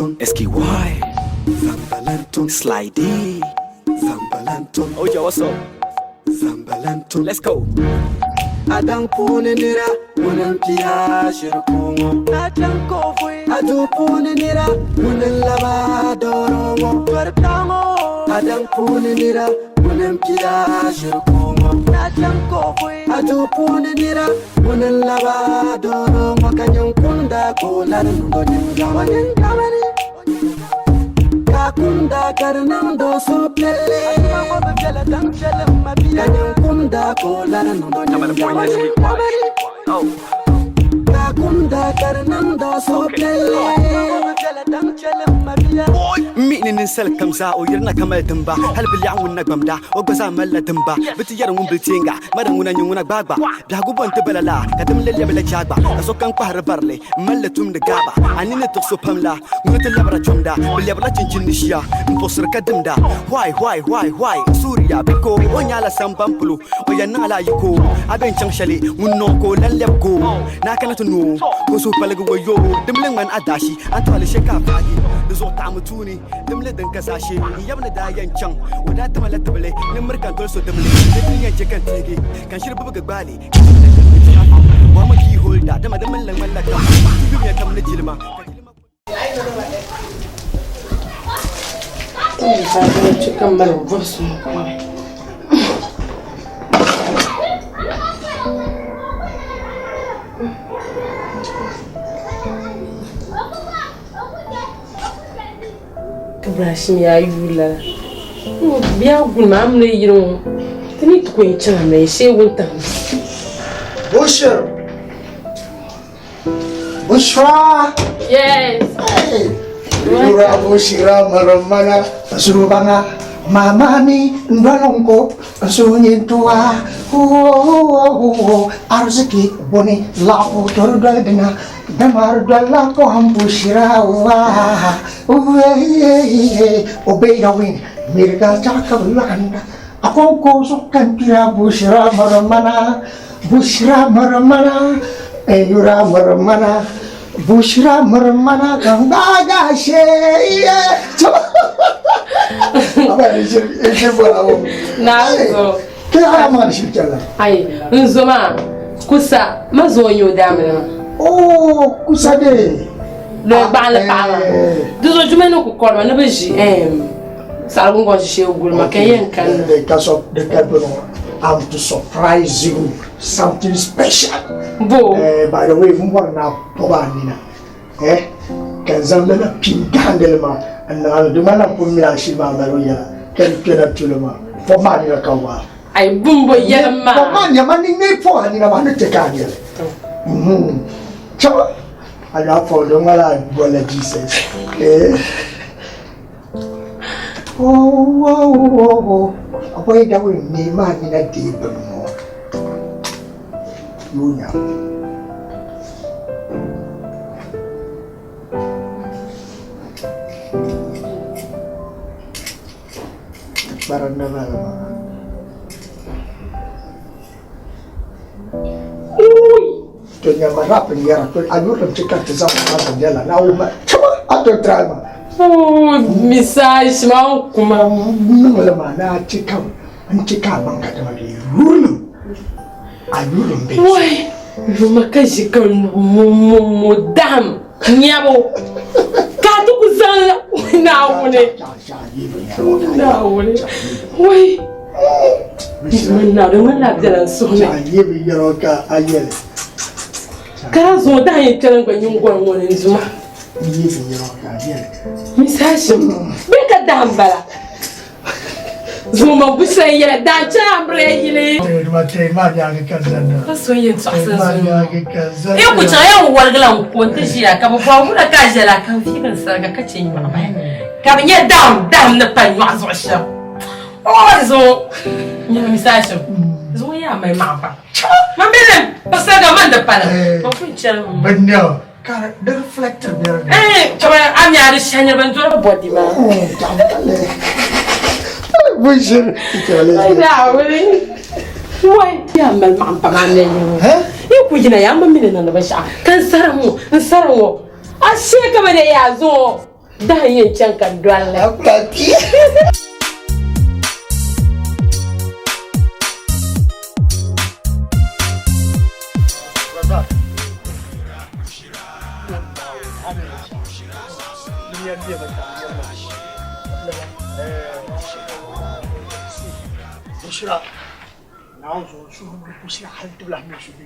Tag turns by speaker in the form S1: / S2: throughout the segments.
S1: Zambalanton, SKY, Zambalanton, Slidey, Zambalanton. Oh, yo, what's up? Zambalanton, let's go. Adang pune nira, munan pia shirkungo. Adang kofwe, adu pune nira, munan lava dorongo. Pertango, adang pune nira, munan pia shirkungo. Adang kofwe, adu pune nira, munan lava dorongo. Kanyang kunda kola nundo nyama nyamani. Kakunda karnando soplele. Kanyang kunda kola nundo nyamani. Kakunda karnando soplele. مين نسأل كم ساعة ويرنا كمال تنبا هل باليوم ونك بمدا وقصا ملا تنبا بتيار بلتينغا مرمونا نيونا باغبا بلاغو بنت بلالا كدم للي بلا جاغبا اسو كان قهر برلي ملا توم دغابا اني نتقسو بملا نت لبرا جمدا باللي بلا تنجنشيا مبصر كدمدا واي سوريا بيكو ونيالا سامبامبلو ويانا لا يكو ابن چنشلي منوكو للبكو ناكلتنو كوسو بلغو يو دملن من اداشي انتو على شكا فاجي زو تعمتوني دملة دنكساشي يابنا دايان چان ودا تملا تبلي نمركان تولسو دملي دنيا جكان تيجي كان شرب بغ بالي وما كي هولدا دم دملن ملكا يوم كم نجلما كمل بوسو Brashing ya yula. Bia gulma amne yiro. Tani tukwe chama she wonta. Bushra. Yes. Hey. Yura Bushra maramana surubana mamani ndalongo sunyintua. Arziki boni lafu tordadena. Damar dalango hambushira wa obey the wind mirga chakabulanda akoko sokkan pira bushra maramana ayura maramana bushra maramana gangaga she aba je bravo nazo ke aman shitala ai nzoma kusa mazonyo damena oh kusade le bala pala dizo jumeno ku korma ne beji salgun go she ogulma kayen kan the case of the carbon I'm to surprise you something special bo by the way mwa na pobanina kan zamana pingandelma and the man of Pumila Shiva Maroya can pena tulema for money kawa ai bumbo yelma for money mani ne for ani na manu tekanya so I got for the mala bola Jesus. Oh. Why that we name man in a deep more. You know. Barangana. Tunya marap ni ya tu ayu lemcekan tezama jala na uma coba atau drama message mau kuma ngalama na cikam bang kata magi rulu ayu lembe woi rumah kajikan modam nyabo katu kuzala na wone woi mana jalan sone ayi biroka ayele Kazo da yin kiran gwanyin gwanwon zuma. Ni yi yiro ka yele. Misashi. Be ka dambala. Zuma busa yele da chambre yele. Ma te ma ya ga kazana. Kaso yin tsasa zuma. E ku ta yawo wargalan ko ta shi ka ba fa mu da ka jela kan fi kan sarga kace yi ba. Ka bin ya dam na pan ma zo sha. Oh zo. Ni misashi. Zo ya mai ma ba. Mamelen, pasal gaman depan. Mungkin cara. Benar. Cara the reflector biar. Coba am ya harus hanya bantu buat di mana. Jangan le. Bujur. Tidak boleh. Why? Ya mal mampa mana ni. Iu kujina yang mamelen na basha. Kan saramu. Asyik kepada ya zo.
S2: Da yin can kan dwalla.
S3: Kaki. Bushra. Now so Bushra had to have me should be.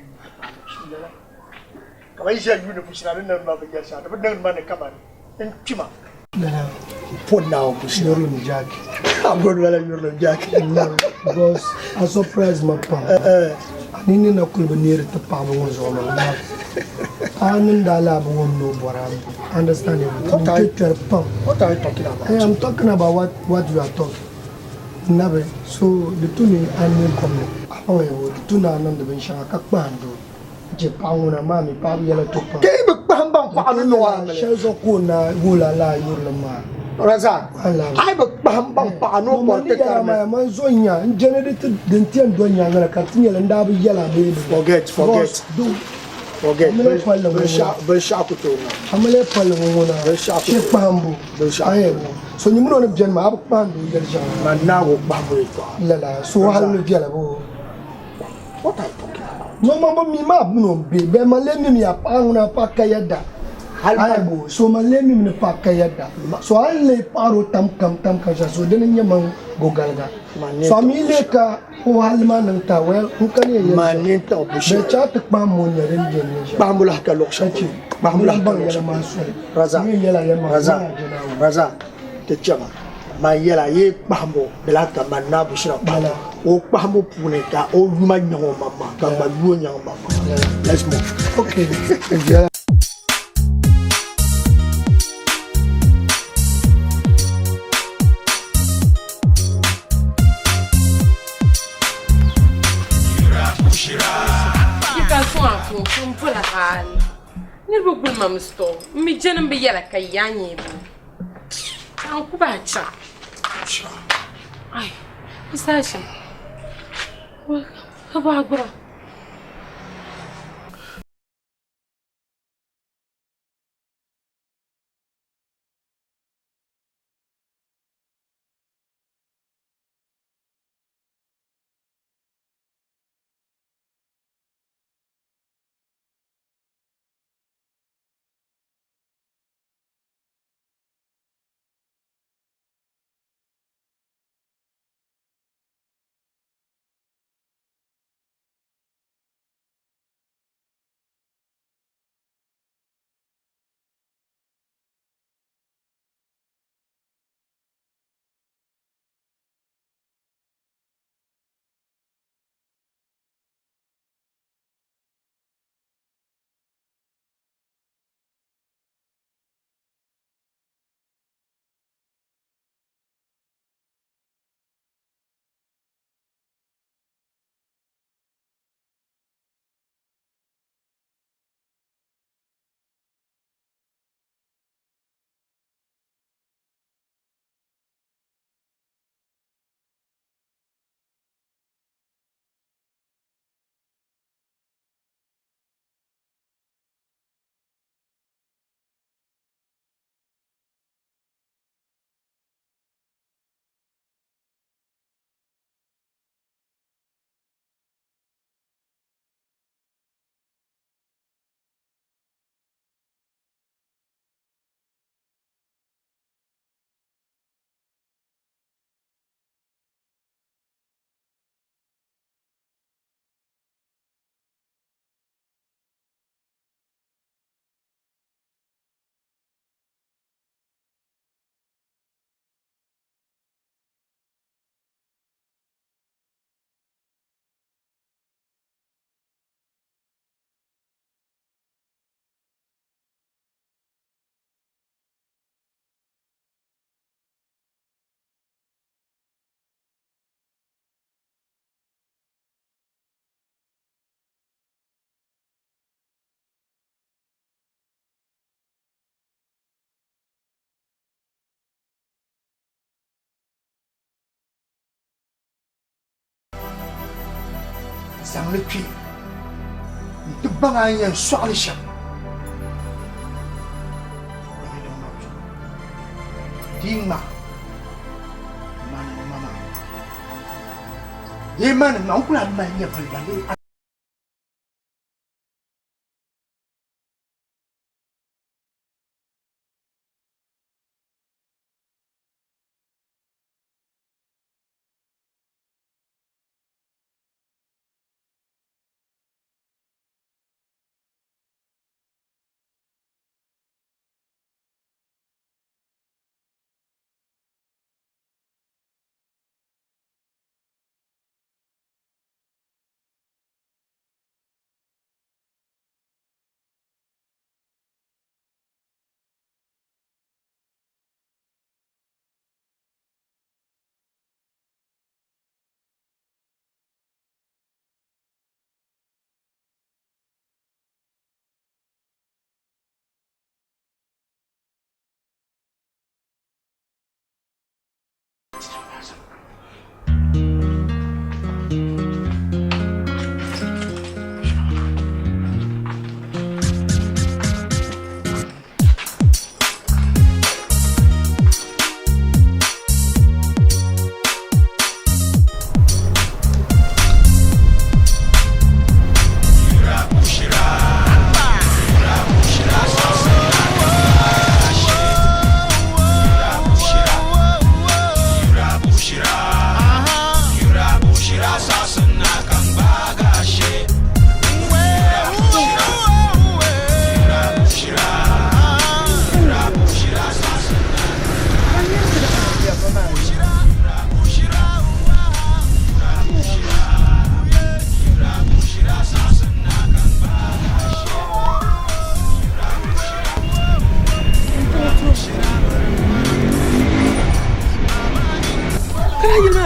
S3: Kawai sai yuna Bushra nan ba ba sa da nan ma ne kaman. En kima. Put now Bushra in Jack. I'm going to your Jack.
S4: Because I surprised my pa. Nini na kulba near the pabong zone. Anandala won't know what I'm understanding.
S3: What are you talking about?
S4: I am talking about what you are talking. Nabe, so the tuni and come. Oh, the tuna and the Bensha Kakmando. Japana, Mammy, Pabi Yellow Topa.
S3: Game of Bambam, I don't know.
S4: Shells of Kuna, Gula La Yurlama.
S3: Razak, I have a Bambam, no more.
S4: My Zonia generated the Tian Donya and a Catina and Dabi Yella baby.
S3: Forget. Beshakuto.
S4: Amale Palomona, Chip Bamboo, Beshaku. So you know, General Bamboo,
S3: Manago Bamboo.
S4: Lala, so how will you yellow?
S3: What are you talking about?
S4: No, Mamma, me, no, baby, my let me a pound of Pakayada. Albo, so my let me Pakayada. So I lay Paro Tam Kasha, so then your man go Galga. So I'm Ileka, who Halman and Tawel, who can you manage to be chat to Bamun, Bambula Kaloksachi, Bambula
S3: Raza, the Chama. My yellow ye bambo, Belaka, Manabushra Bala, O Bambo Puneka, O Human young mamma, come by you young mamma. Let's move.
S4: Okay.
S2: Never put my store. Me gentlemen be yellow, Kayani. I'll go back. Ay, what's that? What about
S3: Sang le pied. De bangayan soir les chiens. Dima. Mama. Ye man, ma kula ma ye balbali.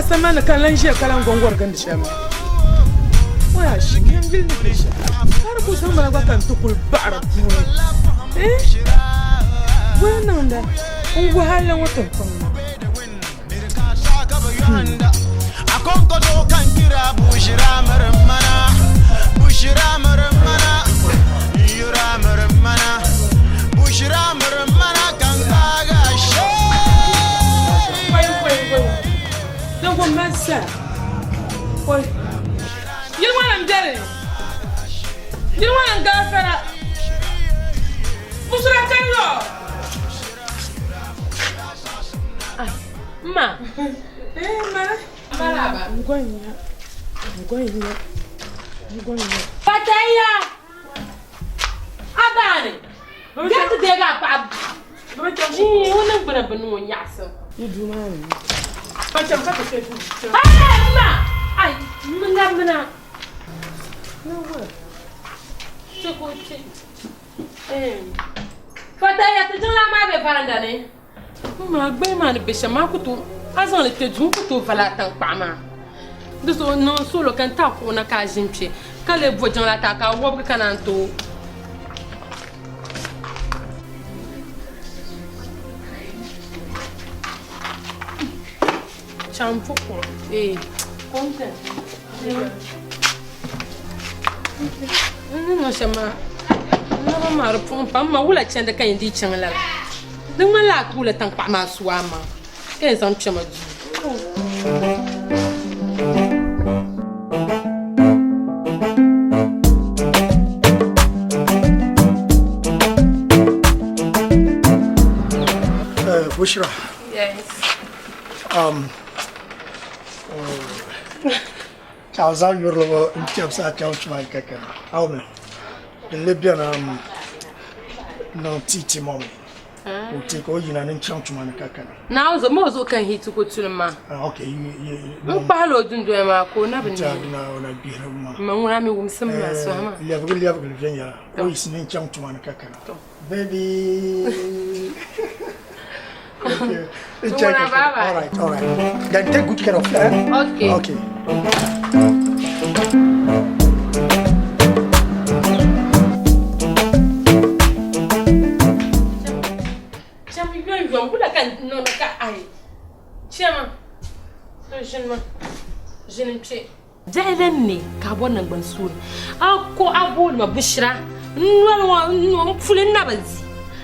S2: Semana kan lan shi kalan gongor gan da shama waya shi yan gilni da shi har ku san ba kan tukul bara ku wannan da ungu halan watan kun akon ko do kan kira bushira marmana yura marmana bushira marmana kan baga shi Don't mess up. Boy, you don't want him dead. You don't want him God fed up. What's that thing, Lord? Ma. Hey, ma. Maraba. I'm going here. Pataya. Abani. Get to dig up. You wouldn't put up a new yasser. You do man. Macam kata saya tu. Ma! Ay, mana? No what? Cukup. Pataya tu jangan lama berfaranda ni. Ma, agak mana bersama aku tu. Azan le tejum aku tu falatan pama. Deso non solo kan tak aku nak kajimpi. Kalau buat jangan tak kau buat kanan tu. Champo quoi. Content. Non chama. Non ma repon pas ma wala chanda kan indi changala. Dang mala tu la tang pa ma suama. Quem zam chama du.
S3: Bushra.
S2: Yes.
S3: Ciao, Zagurlo, in Chapsa, Ciao, my caca. How me? The Libyan, no titi mommy. We'll take all you and chunk my caca.
S2: Now the most can he to go to the man.
S3: Okay, you
S2: Palo didn't do a marco, never
S3: now, and be her man.
S2: Mamma will some
S3: You have really have Virginia. Oh, it's in chunk to my caca. Baby. Okay. All right. Then take good care of her. Okay. Jailenne ka wannan ban so ko abu ma bishra nwa fulin nabazi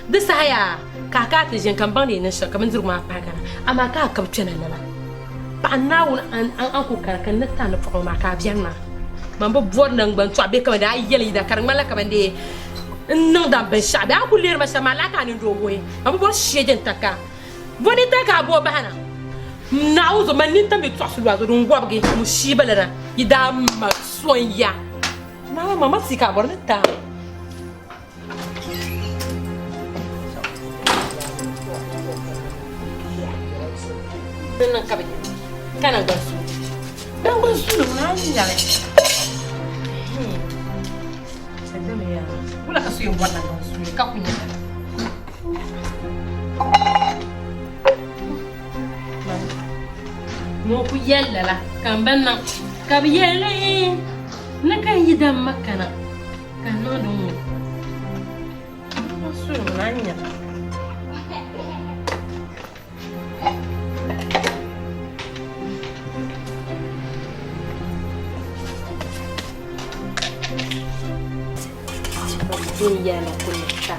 S3: da saya
S2: kaka ti jen kan bang ne sha kaman zurma pa kana amma ka ka tana nala pa na won an ko kan na ta na fa ma ka bian ma man bo bod nan ban to be kaman da yeli da karan mala kaman de nan da ban sha ba ku ler ma sha mala ka ni do boy man bo shejen taka boni taka bo bana na uzo man nin tambe to asu lo dun gwabge mushiba lana ida ma sonya na mama sika borne ta Benar kabe, kana gasu. Dan gasu na nyale. Sedeme ya. Ula kasu yang buat gasu, ka punya. Mo ku yalla la, kan banna. Kabe yalla na kan yida makana. Kan no dum. Gasu na nyale. Dunia na kunta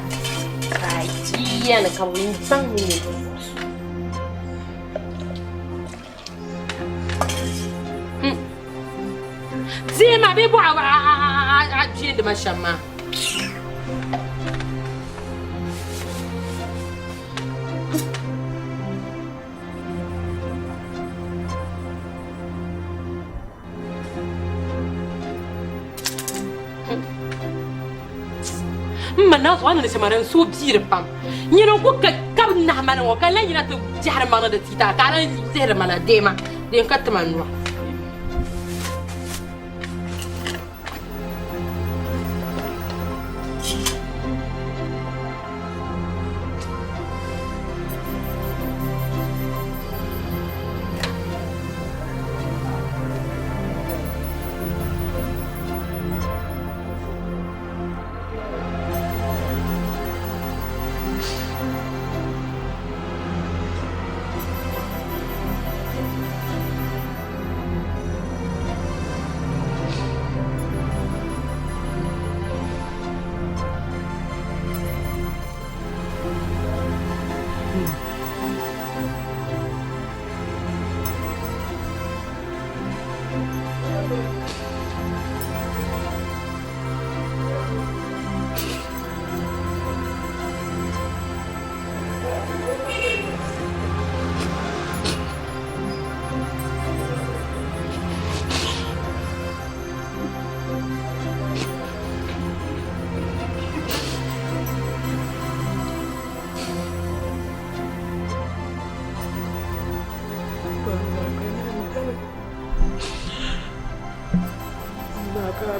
S2: kaya na kawintang ni Zima bibo a jinde mashama mana so ana semaran so biir pam nyino ko ka na mana wo kala nyina to jar mana da tita kala zer mana dema den katman wa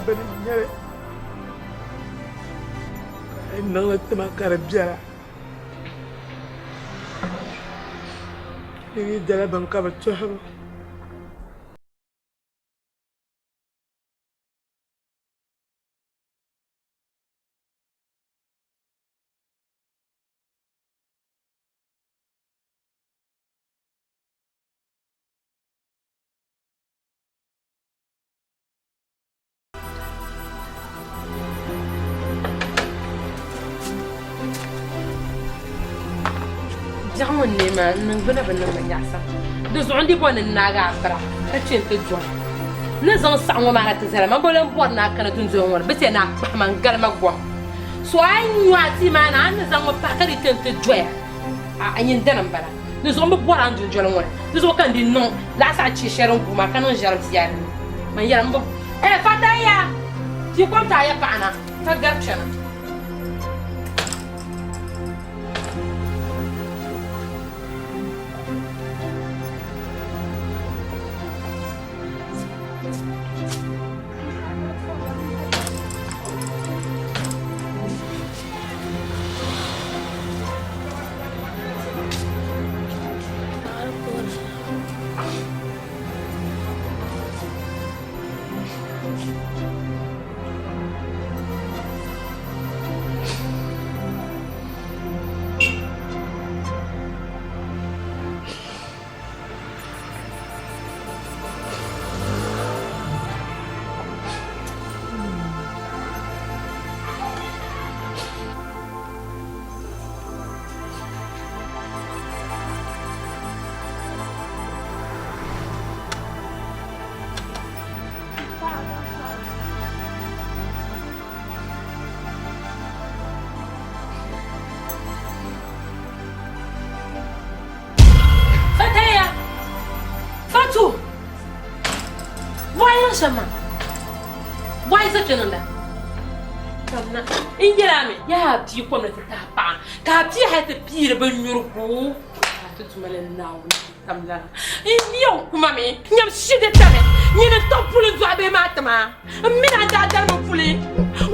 S5: Benyere nang la tama karabjara ni dala ban ka ba tsohro
S2: جامون نيما نبنا بنا من يحسن دوز عندي بون الناقة برا كتشين تجوا نزل صعوة معنا تزهر ما بقول بورنا كنا تنزون بس أنا بحمن قال ما قوم سواء نواتي معنا نزل مبكري تنتجوا عين دنم برا نزل مبور عند الجلون نزل كان دي نو لا ساعة شيرون بوما كانوا جرب زيارة ما يرم بو فدايا تيقوم تعيا بعنا تقرب شنا Shama. Why is it in that? Injilame, ya ti ko na ta pa. Ka ti ha ta pi re ban yurku. Ta tu malen nawo tamla. Inyo kuma me, nyam shide tame. Nyina to pulu zo abe matama. Mina da dar mo puli.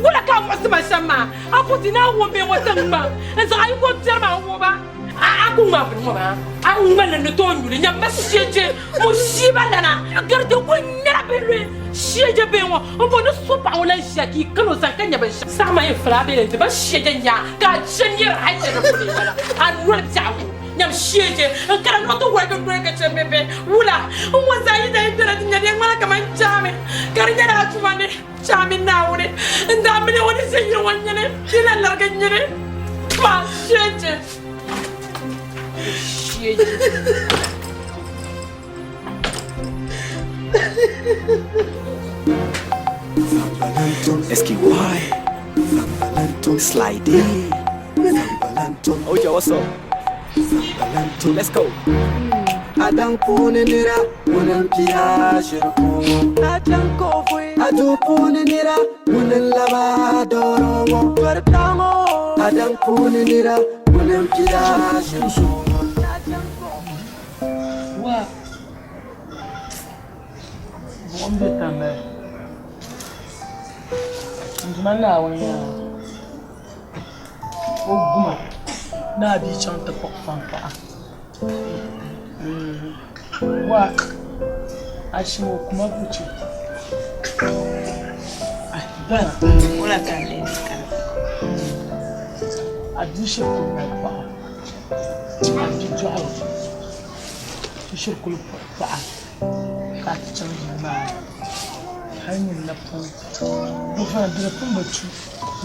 S2: Wala ka mo sama sama. Aputi na wo be wotamba. Enzo ay ko terma wo ba. Aku ma bu ba. Aku ma le to nyuri nyam masieje. Mo shiba dana. Garde ko nyara be lui. Sheje be wo on bo no so pa wala shaki kalo zakanya ba sama e flabe le ba sheje nya ka jenye ra ite no puli wala an ro jawu nyam sheje kala no to wa do ka chembebe wala mo zai da indra nya de mala kama chame karinya na tumane chame na wone ndamne woni senyo wanyane dina larga nyene ma sheje
S1: SKY Sambalantum sliding Sambalantum Oh yo what's up Sambalantum let's go Adang pune nira Unan pia shirku Adang kofwe Adu pune nira Unan lava doro Pertango Adang pune nira Unan pia shirku
S5: Wa Bombe tambe Ndumana wanya Oguma na bi chanta pokfanta Wa ashimo kuma buci Ai bana
S6: wala kale
S5: adishe ko na pa Adijao Tishirkul pa ka tsanga ma hanyar na fun bufa da fun bacci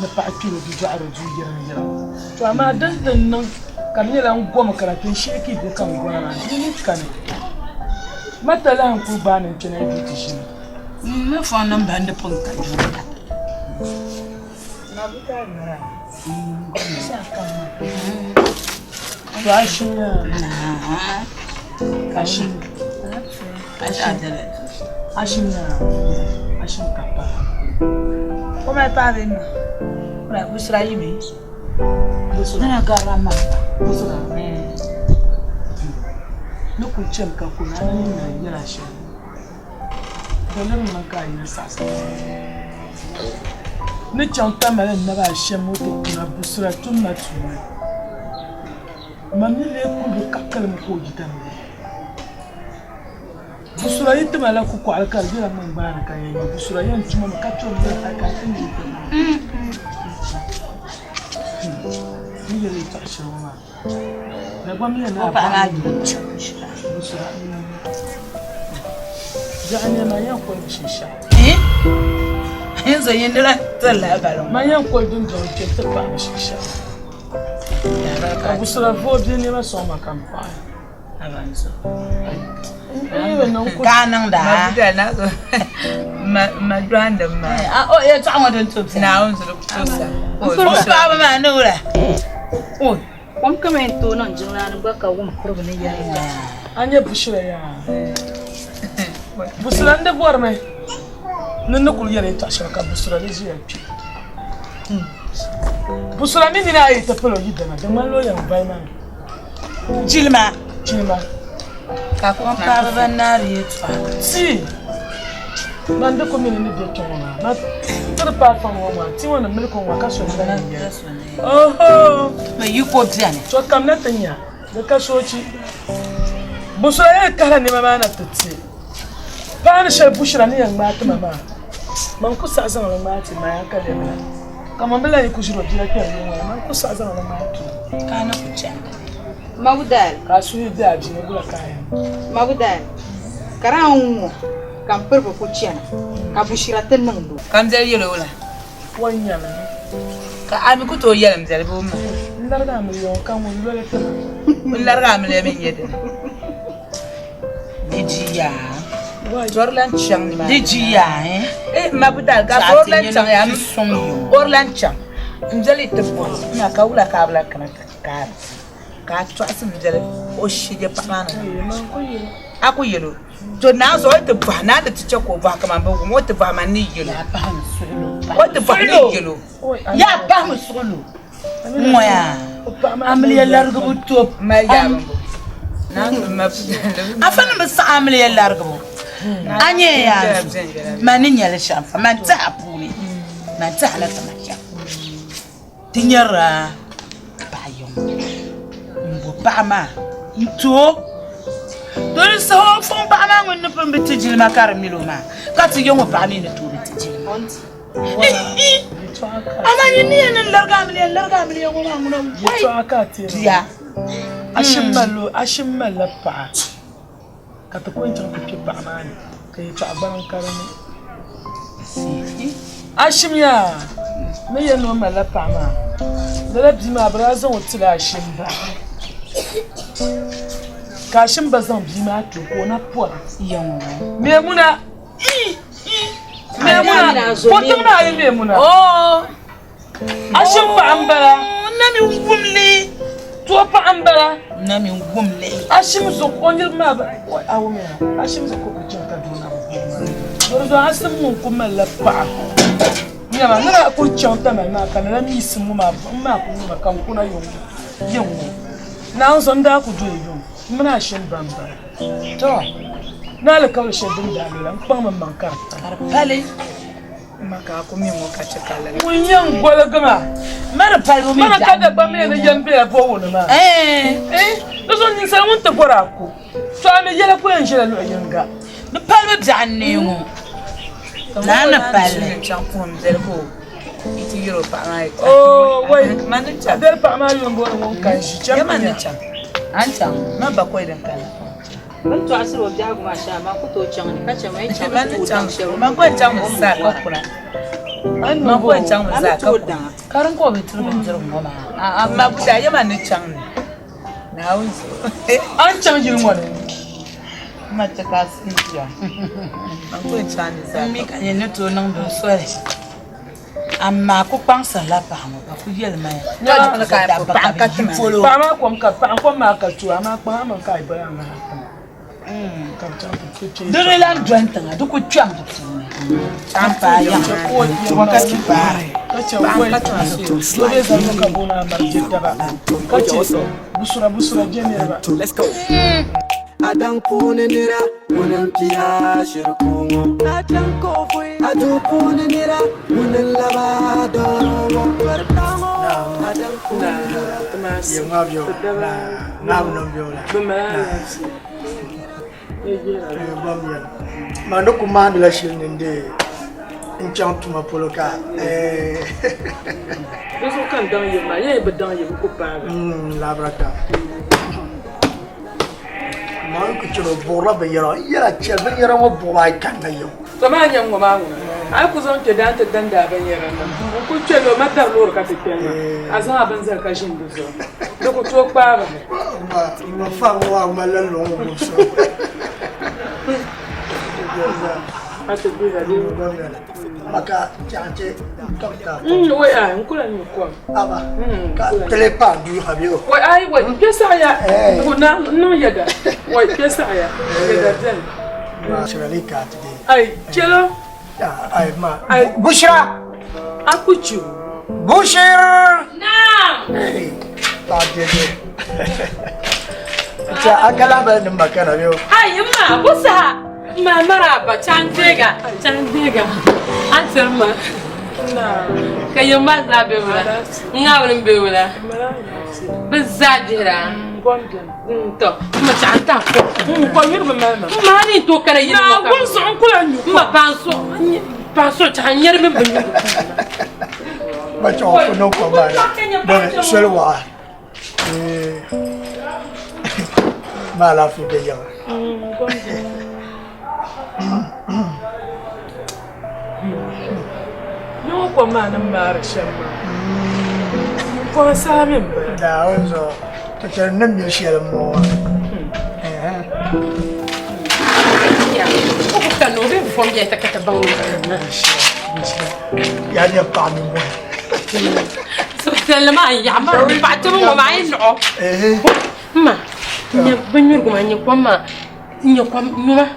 S5: na fa akiro di jaro jira to amma dandan nan kamar ran goma karatun shi yake da kan gwana ni kan matala han ku banin kina yi shi
S6: me fa nan ban da fun ka
S5: na buta na sa kan to ashin ya kashin ashin kapa
S6: como é para ver para buscar aí mesmo buscar garama buscar
S5: no kuchem ka kuna nan yana shi dalar man ka yi sasa ni chanta mala na ba shem moto kuna busra tunna tuma mami le ku du kakkal mu ko gitan busra yitta mala ku ko alkal jira man bara kan yi busra yan tuma makatto da aka tuni ni le ta shawama na ba mi na
S6: ba na ji
S5: busra يعني ما ياكل بشيشة.
S6: إيه؟ ينزل يندرا طلع بالهم.
S5: ما ياكل دندر كيف تبع بشيشة. أبو سلافو بيني ما سوما كم فاي.
S6: أبانسو.
S5: كان
S6: نعدا. ما بدي أنا ما جراند ما. أو يا تعمد أنتم. نعم سلوك توسا. أو بابا ما نورا. أو.
S7: ممكن أنتوا نجنا نبغى كوم كربنا يا.
S5: أنا بشرة يا. Busran da buwar mai nan na kuliyar ya tashi ka busran ne zai fi busran ne dina yi tafilo yidana da man loyan bai man
S6: jilma ka kuma fara banari tsa
S5: si man da ko mini da to na na tar pa fa wa ti wannan mulkin wa kaso ne oho
S6: mai yi ko tiane
S5: to kam na tanya da kasoci busran ya kala ne ma na tatsi Bana shar bushra ni yang mata mama. Man ku sa zan ran mata ma ya kale mana. Kaman bala ni ku shiro jira ke yin wa man ku sa zan ran mata.
S6: Kana ku ce.
S7: Mabudal.
S5: Ka su yi da ji ne gura kaya.
S7: Mabudal. Karan kan purbo ku ce na. Ka bushra tan nan do.
S6: Kam jar yelo wala.
S5: Wanya ne.
S6: Ka ami ku to yelam jar bo ma.
S5: Ndar ga mu yo kan mu lole ta.
S6: Mun larga mu le min yede. Dijiya. Orlan chang ni ma. Dijiya eh mabudal ga orlan chang ya orlan chang. Njali te po. Na ka wula ka bla kana ka. ka to asim jere o shige pamana aku yelo to na zo te ba na da tice ko ba kaman ba mo te ba man ni yelo o te ba ni yelo ya ba mu sulu moya amli largo bu top ma ya na ma afana ma sa amli largo anye ya mani nyale shafa man ta apuli man ta ala tamacha tinyara bayon mbo bama to dole so fon bama ngon no mbiti jil makar miloma kati yongo bami ne to biti jil amani ni en larga amli yongo ngono
S5: to akati
S6: ya
S5: ashimala pa kata ko intan ko ke bama ni kai to abaran karami ashimya me yeno mala pa ma dole bi ma brazon otila ashimba kashin bazan bi ma to ko na po memuna ko tumna yi memuna ashin fa ambara
S6: nami wumli
S5: to fa ambara
S6: nami wumli
S5: ashim so ko ngir ma ba awu me ashim so ko jin ka dona ba do asim mun kuma la pa ni ma na ko chanta ma kana na mi simu ma ko kan kuna yongo na so nda ku do yo muna shin bamba to na la kawo shedin da lan kwan man ka
S6: pale maka ko mi mo ka chakala
S5: mun yan gola gama
S6: mara pale mi
S5: mana ka da ba me ne yambe fo wono ma do so ni sa mun ta gora ko to ame yela ko yan shela lo yanga
S6: no pale bi anne mo na pale champon delbo iti yoro pa mai
S5: wai
S6: manager
S5: del pa ma yo ngoro won kan shi
S6: ya manager anta na ba ko idan kana
S7: ban to asiro biya guma sha ma ku to can ka ce mai can
S6: man ko can mu sa ka kula an ma ko can mu sa ka karan ko bi turbi turbi goma amma ku da ya manager na wunso
S5: an can jirin wani
S6: mata ka siya an ko can sa mi kan ne to nan do so amma ku pansa la pa mo ba ku yel mai
S5: ya ka pa ka timfolo pa ma ko ma ka tu ama pa ma ka ba ma ka ta ku ce
S6: do le lan dwanta do ku twam do ampa ya wakati ba
S5: ka ce wai do le za no ka bona ma jetta ba ka ce busura jene ba
S1: let's go adan kunira munan piya shirkumo adan kofui adu kunira munan labado wartamo adan kunira
S3: tamas yengabyo na nombiola bamya mando kumanda la shirnende inchantuma poloka
S5: so kan dan yema ye be dan yema ko pa
S3: labraka man ku chiro bora be yara chel be yara mo bola kan na yo
S5: sama nyam ngo ma ngona ay ku zon ke dan ta dan da ban yara nan ku chelo ma dar lor ka te pena azan ban zar ka shin buzo do ku to pa ba
S3: ma fa wa ma la lo mo so
S5: ate biza de
S3: maka chante kapta
S5: we ay nkula ni ko
S3: aba ka telepa du habio
S5: we ay we pesa ya kuna no yada we pesa ya yada den
S3: shiralika today
S5: ay chelo
S3: ay ma bushra
S5: akuchu
S3: bushir
S2: Naam.
S3: ta dede ta akala ba ni makana bio
S2: Ai ma busa ma maraba chantega. Anselma.
S5: na
S2: Kayo ma zabe wala. Ngawrin be wala. Bizadira.
S5: gonden
S2: To, ma chanta ko.
S5: ko yirba mama
S2: Ma ni to kala yin
S5: na
S2: ma.
S5: wonso nkula nyu
S2: Ma panso chan yer min bin.
S3: ba cho ko no ko ba do shelwa ma la fu de ya
S5: no ko ma nan mara shamma ko samin ba
S3: da wonso to cher nem yo shel mo
S2: Ya. Ko ka no be fom ya ta kata bangu.
S3: ya ne pa mi mo
S2: سبحان الله ما يعمر بعتبره ما ينعو
S3: eh
S2: ما بنيركم أنكم ما نكم ما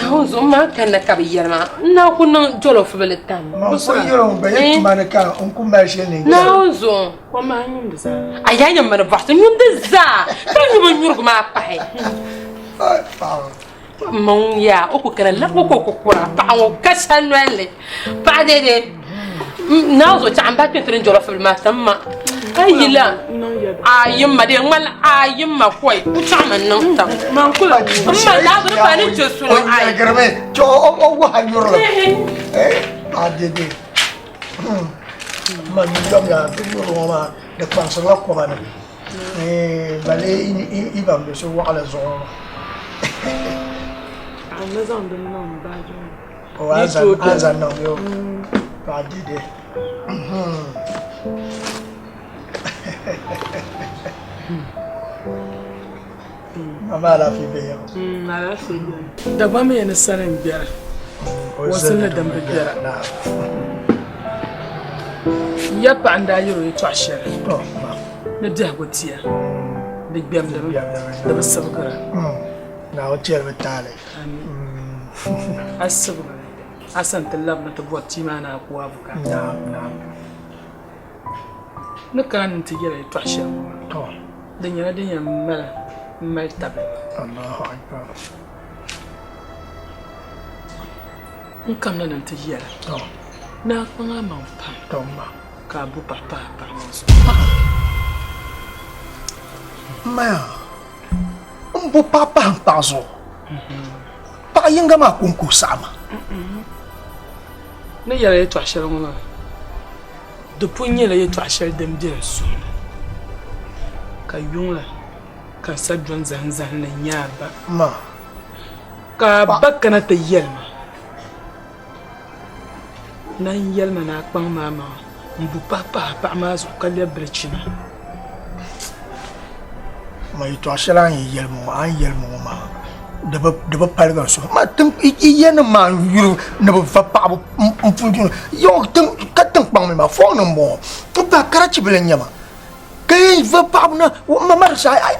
S2: نهوزو ما كان كبير ما نكون جلوف بالتام
S3: ma so yero be yetuma ne ka on kumba she ne
S2: نهوزو
S5: وما يندزا
S2: أيام من بعث يندزا كانوا بنيركم ما بحي مون يا أكو كان لا أكو كورا بعو كسر نولي بعدين نهوزو تعمل بتنترين جلوف بالماتم أي لا أيام ما دي مال أيام ما كوي وتعمل نمتا
S5: ما نقول
S2: أما لا أقدر فاني جسول
S3: ay garme cho o wa yoro adede ma ni dom ya yoro ma de pan so la ko ma bale i ba me so wa ala zo
S5: عم نزام بالنوم باجو
S3: o azan no yo adede mama la fi be yo
S5: على سيدي دبا مي نسرن بيار وصلنا دم بيار
S3: na
S5: يبقى عند يورو يتعشر
S3: to ma
S5: نديها قتيا نجبيام دم دم السبقرة
S3: na o tiel betale
S5: السبقرة أصلا تلاب نتبوت تيمانا أقوابك
S3: na
S5: نكان نتجري يتعشر
S3: to
S5: دنيا ملا مال تبع
S3: Allahu akbar
S5: نكمل نتجري
S3: to
S5: ناقنا ما نفهم
S3: to ma
S5: كابو بابا بانوس
S3: ma mbo papa mpazo pa yinga ma kunku sama
S5: نيجي يتعشر منا دبوني لا يتعشر دم دير سون كيولا كسجون زهن زهن نيابا
S3: ma
S5: كبكنا تيلما نان يلما ناقبان ماما مبو بابا ما زوكاليا بريتشنا
S3: ma ito ashala an yelmo ma de ba palga so ma tum yen ma yuru ne ba fa pa mfunju yo tum katum pang me ma fo no mo ba karachi bele nyama kay va pa na ma mar sa ay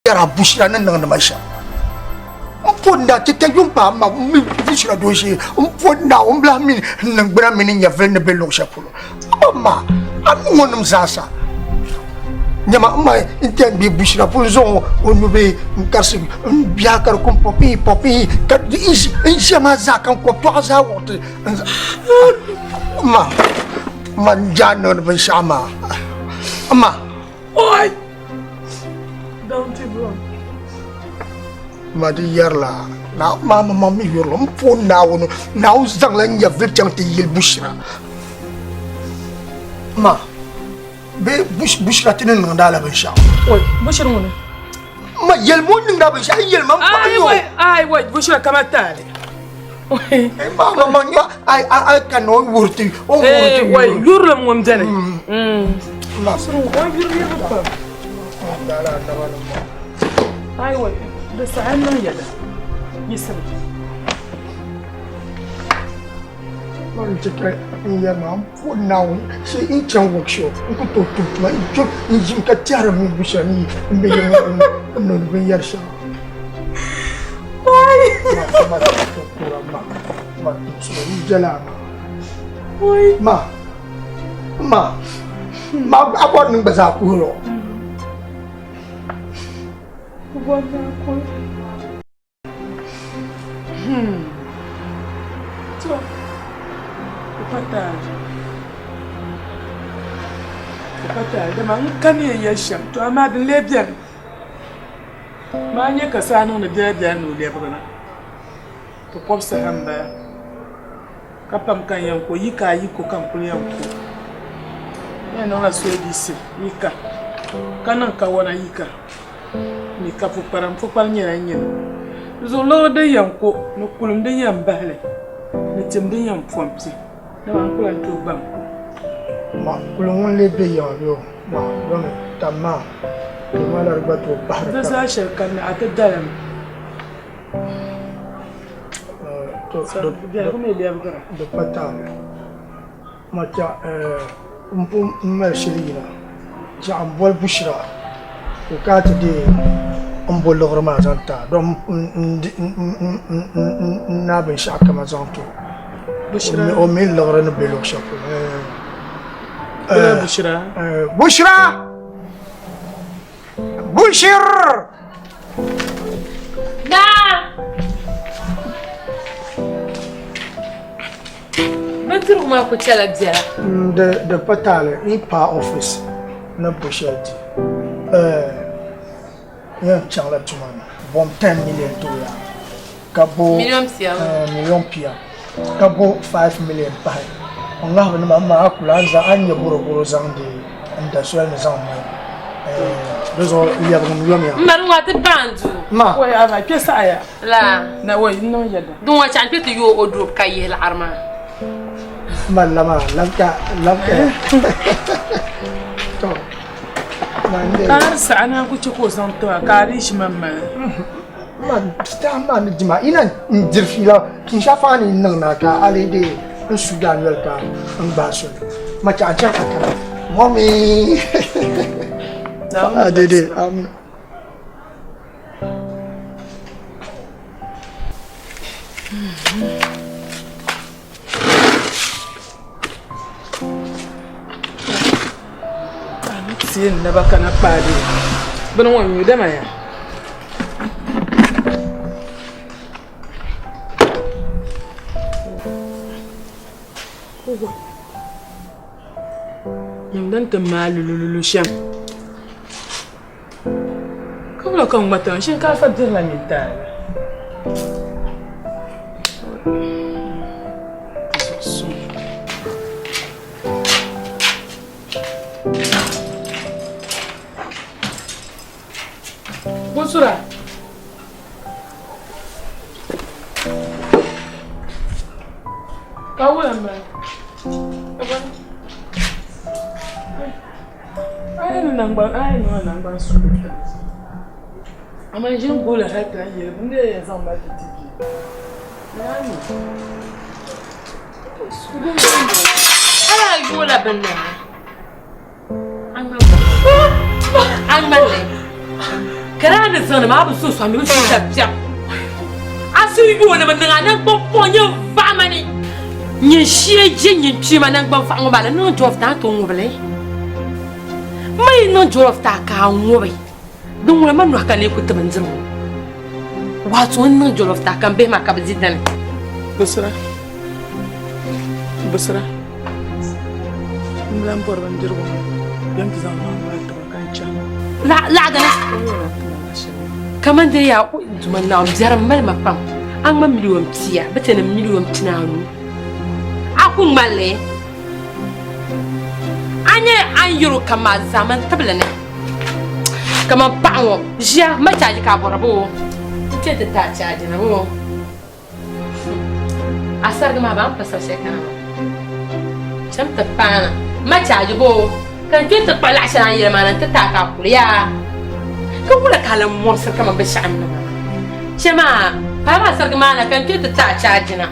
S3: yara bushira nan nan da masha fonda tete yumpa ma mi bishra doshi fonda bla min nang bra min ya vel ne bello shapulo amma amunum sasa nyama ma inten bi bishra punzo onu be karsi biakar kum popi kat inshama zakan ko to za wote ma man jano ben shama amma
S5: oi don't you bro
S3: madi yarla na mama mi yorlo mpon na wono na uzang lan ya vel chang te yil bishra ma be bushra tinin ngala ben sha
S5: oi bushra ngono
S3: ma yel mo ninga ben sha yel man pa yo
S5: ai wai bushra kama tale oi
S3: ma ai kano wurti o wurti
S5: wai yurla mo mjane
S3: ma
S5: suru wai yurla ko
S3: dala na wala
S5: ai wai da sa'an nan yada yisra
S3: man cheke ya ma fu now se in chan workshop ko to ma jo in jim ka tiara mi bishani mbe yo no be yarsha
S5: ai
S3: ma to pura ma so jala
S5: oi
S3: ma abon ng baza ko lo
S5: Guarda con so Patal da man kan ya sham to amma da lebiyan ma ne ka sanu na da no lebana to kopsa hamba kapam kan yanko yika yiko kan kun yanko ya no na so disi yika kanan ka wana yika ni ka fu param nyina nyina zo lo de yanko no kulum de yambale ni tim de yam fompi na man kula to bam
S3: ma kulun le be yo ma don tamma to mala riba to bahar
S5: da sa shirkan na ta dalam
S3: to
S5: da kuma da yabkara
S3: da pata ma ta umpum mal shirina ja ambol bushra ko ka ta de ambol lograma zanta don na ben shaka ma zanto bushra o min lograna belok shapo
S5: bushra
S3: Bushir
S2: Na Bentur kuma ku chala bjara
S3: de patale ipa office na Bushati ya changla tumana bom 10 million to ya kabo million pia kabo 5 million pa Allah ni mama akulanza anya buru zandi anda swel ni zama rezo ya bum yomya
S2: Maru wa te bandu
S3: ma
S5: wai ava pesa aya
S2: La
S5: na wai no yada
S2: Don wa chan pete yo odu kaye la arma
S3: malama lamka to mande
S5: kar sa'ana ku ci ko san to kari shi mamma
S3: man sta man jima ina dirfila kin shafa ni nan na ka alede in sudan welka in baso ma cha cha ka mommy dede amin
S5: sin na baka na pade bana wani da maya dan ta malululu sham kabla kan matan shin ka fadir la minta Busura kawula ma ai no nan ban su amma jin gola haka yi inda ya zan ba ta tiki nani su da
S2: Ala gola banna An malle Kana da zan ma bu so so mi su tafiya sui bo na bana na popo nya va mani nyi shie je nyi pima na gba fa ngobala no jof ta to ngobale mai no jof ta ka ngobe don wala man ka ne ku tabanzim wato no jof ta kan be ma ka bizidan
S5: Basra mlan por bandirgo yan ki zama ma ta kancha
S2: la gana kaman da ya zuman na jaran mal mafam an ma miliyon tiya bata na miliyon tinanu akun malle anye an yuru kama zaman tabla ne kama pawo jia ma caji ka borabo ce ta caji na bo asar ga ma ban pasar shekana cham ta pana ma caji bo kan ce ta pala shan yi ma nan ta ka kuliya kan kula kalan monsar kama ba sha'an na ba chama pa ma sar ga ma na kan ce ta caji na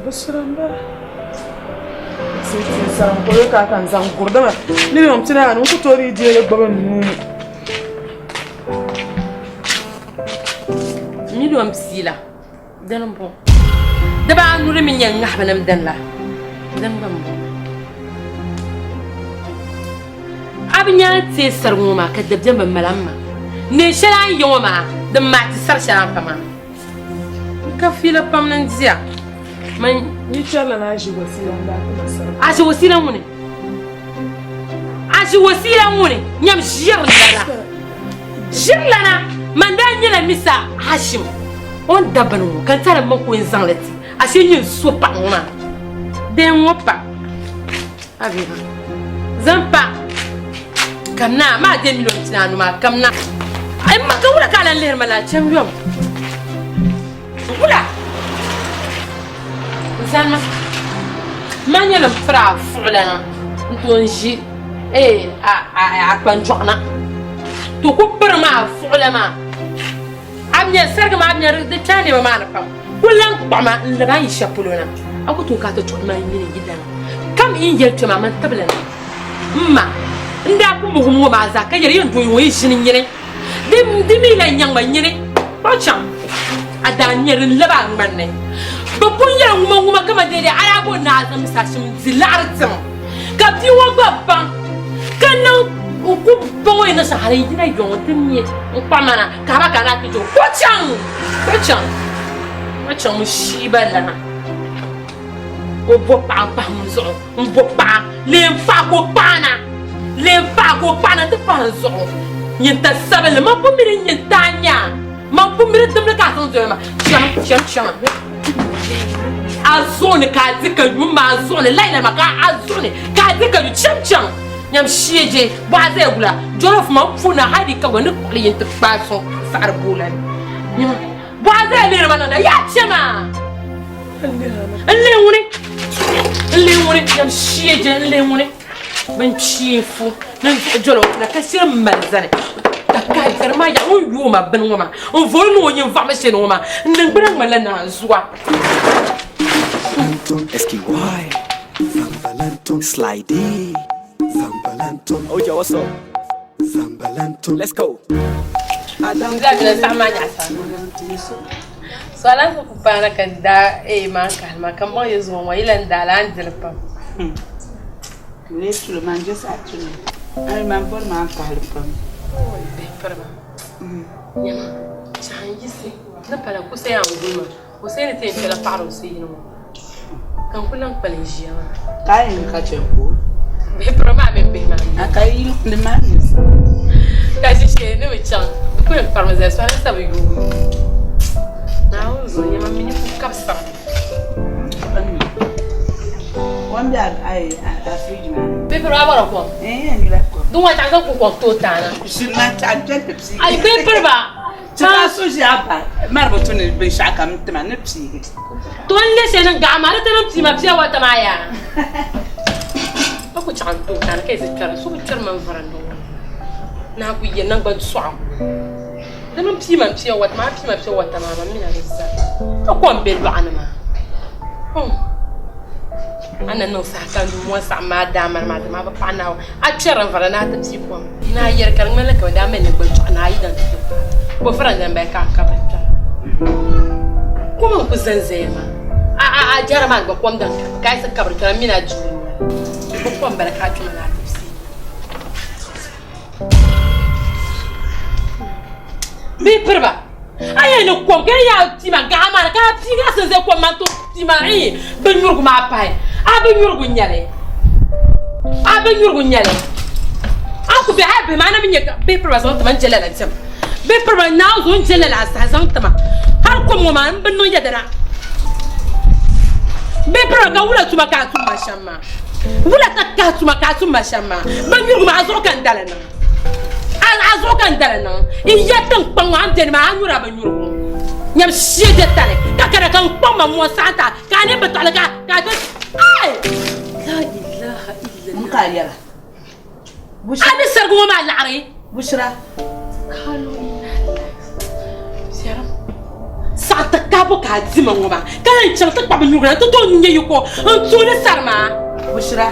S5: Basra ba sai san ko ka kan san gurdama ni yom tina an ku tori je le gbaban nu
S2: ni do am sila dan bon daba nu le min yang ngahbanam dan la dan bambo abinya tse sarngoma ka dabjan ban malamma ne shalan yoma dan ma ti sar shalan pama ka fila pam nan dia man
S5: ni chala na shi wasila da ka sar
S2: ashi wasila mune nyam jirlana man da nyela misa hashim on dabanu kan tara man ko zanlati ashi nyin sopa ngma den wopa abiba zampa kamna ma de million tinanu ma kamna ay ma ka wala kala leer mala champion wala زلمة ما نلم فرع فعلنا نتونجي عقبان جوعنا تكبر مع فعلنا عبني سرق ما عبني رد تاني ما نفهم كلنا طعما اللي ما يشapuluna أقول توكاتو تقول ما يمين جدا كم ينجلت ما من تبلنا ما ndaku mugumu ma za ka yari ndo yoyi shinin yire dimi la nyangba yire bacham adanyerin laba manne bakunya nguma kama dede arabo na azam sashim zilartum ka biwo babban kana uku boy na sahari dina yontin pamana ka ba kana kijo kochang mushibala ko bopa pa muzo bopa lemfa ko pana te panzo nyenta sabele ma pomire nyentanya ma pomire temle ka sanzo ma cham azone ka dika yuma azone laila maka azone ka dika cham nyam shieje baze gula jorof ma funa hadi ka woni ko yenta paso sar bulan nyam baze le manana ya chama اللي وني يم شيجه اللي وني بنشيفو نجلو لا كسر مزنه تكاير ما يا ويوما بنوما انفولنو ينفع مشينوما نبرن ملنا زوا
S1: SKY Zambalanto Slidey Zambalanto Oh yo what's up Zambalanto Let's go
S2: Adam bila sama nyasa Soalan ko pana kanda man kalma kan bon yezo mo ilan dalan dilpa
S6: ne Suleman just actually I remember ma kalpa
S2: be parma yama chanjisi na pala ko sai an gulma ko sai ne te pela paro sai no kan kulan palinjia
S6: kai ka tempo
S2: be parma be ma
S6: akai ne ma
S2: ka shi ne me chan ko parma za so na sabe go Não, Zóia, mas menina com capção.
S6: Quando a filha
S2: Pepe agora com?
S6: Mira com.
S2: Não é tanto com quanto tá, né?
S6: Se não tá gente psi.
S2: Ai, Pepe ba.
S6: Tá suja ba. Mas botou ne bem chaca muito mas não psi.
S2: Tu ainda se não gama, não psi, mas psi outra maia. Aku cantu kan ke se cara, so bicara man farando. Na ku ye nan ban so. Dama pima pia wat ma pima pia wat mama mina risa. To ko mbelu anama. Ana no sa kan du mo sa ma da ma ba pa na. A chera vara na ta ti ko. Na yer kan mele ka da men gbe na yi dan ti. Bo fara dan ba ka ba ta. Como ku zanzema? A jara ma gbe kom dan ka sa kabri kan mina ju. Ko kom baraka tu na ta si. Bi perba. Aye no kom ke ya ti ma ga ma ka ti ga se kom ma to ti ma e ben yurgu ma pa a ben yurgu nyale aku be ha be ma na mi nyaka be perba so to man jela la jam be perba na zo jela la sa zan tama har kom mo ma ben no ya dara be perba ga wula tuma ka tuma shamma wula ta ka tuma shamma ben yurgu ma zo kan dalana azo kan dalana iyatan pang an den ma anura ben yurgu nyam shede tale ka kara kan poma mo santa ka ne betala ka ay la ilaha illa
S6: mukayara
S2: bushra ani sargu ma la'ari
S6: bushra
S2: kalu sera sata kabo ka dima ngoma kan chanta pa nyugura to nye yuko on tuni sarma
S6: bushra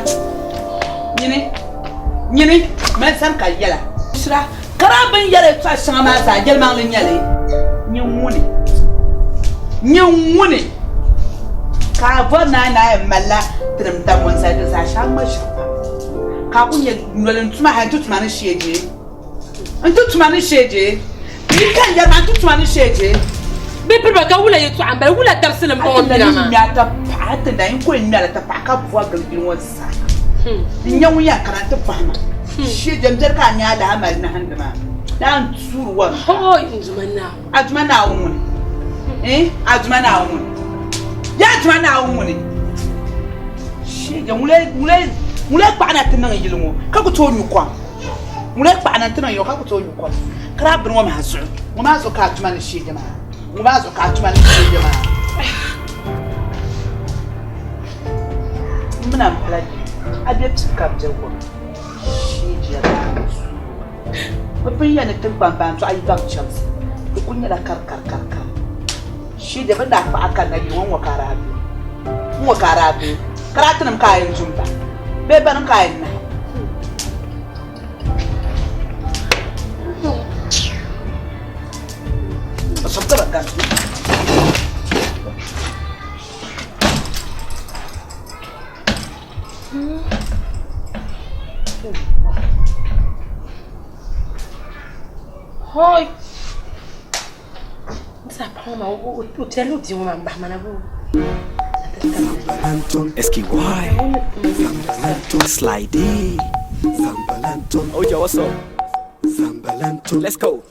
S6: nyine man san ka yala bushra karaban yala ta shanga ma sa gelman lin yale nyewune ka bona na mala trim ta mon sa da sa sha ma shi ka kunye nolen tuma ha tutuma na sheje antutuma na sheje ni kan ya man tutuma na sheje
S2: be perba ka wula yetu amba wula darsina mo mina ma
S6: ya ta pata da in ko ni ala ta pa ka bua galgin wasa nyawu ya karanta fahma sheje mjar ka nya da amal na handama dan turuwa
S2: hoy injumana
S6: umun azumana umun ya azumana umun sheje mule kpana tinan yilmo ka ku to nyukwa mule kpana tinan yo ka ku to nyukwa kra bin wo ma so ka azumana sheje ma wo ma so ka azumana sheje ma muna plaji abet ka jawo sheje ba bin yana tin bamban to ayi bak chance ku kunya da kar shi da banda fa akan nabi won wakara bi karatun kayan jumba be ban kayan na sabta bakka
S2: hoy Mama, o telo di uma bahmana bu.
S1: SKY. Zambalanto slidey. Zambalanto. Oh, yo, what's up? Zambalanto. Let's go.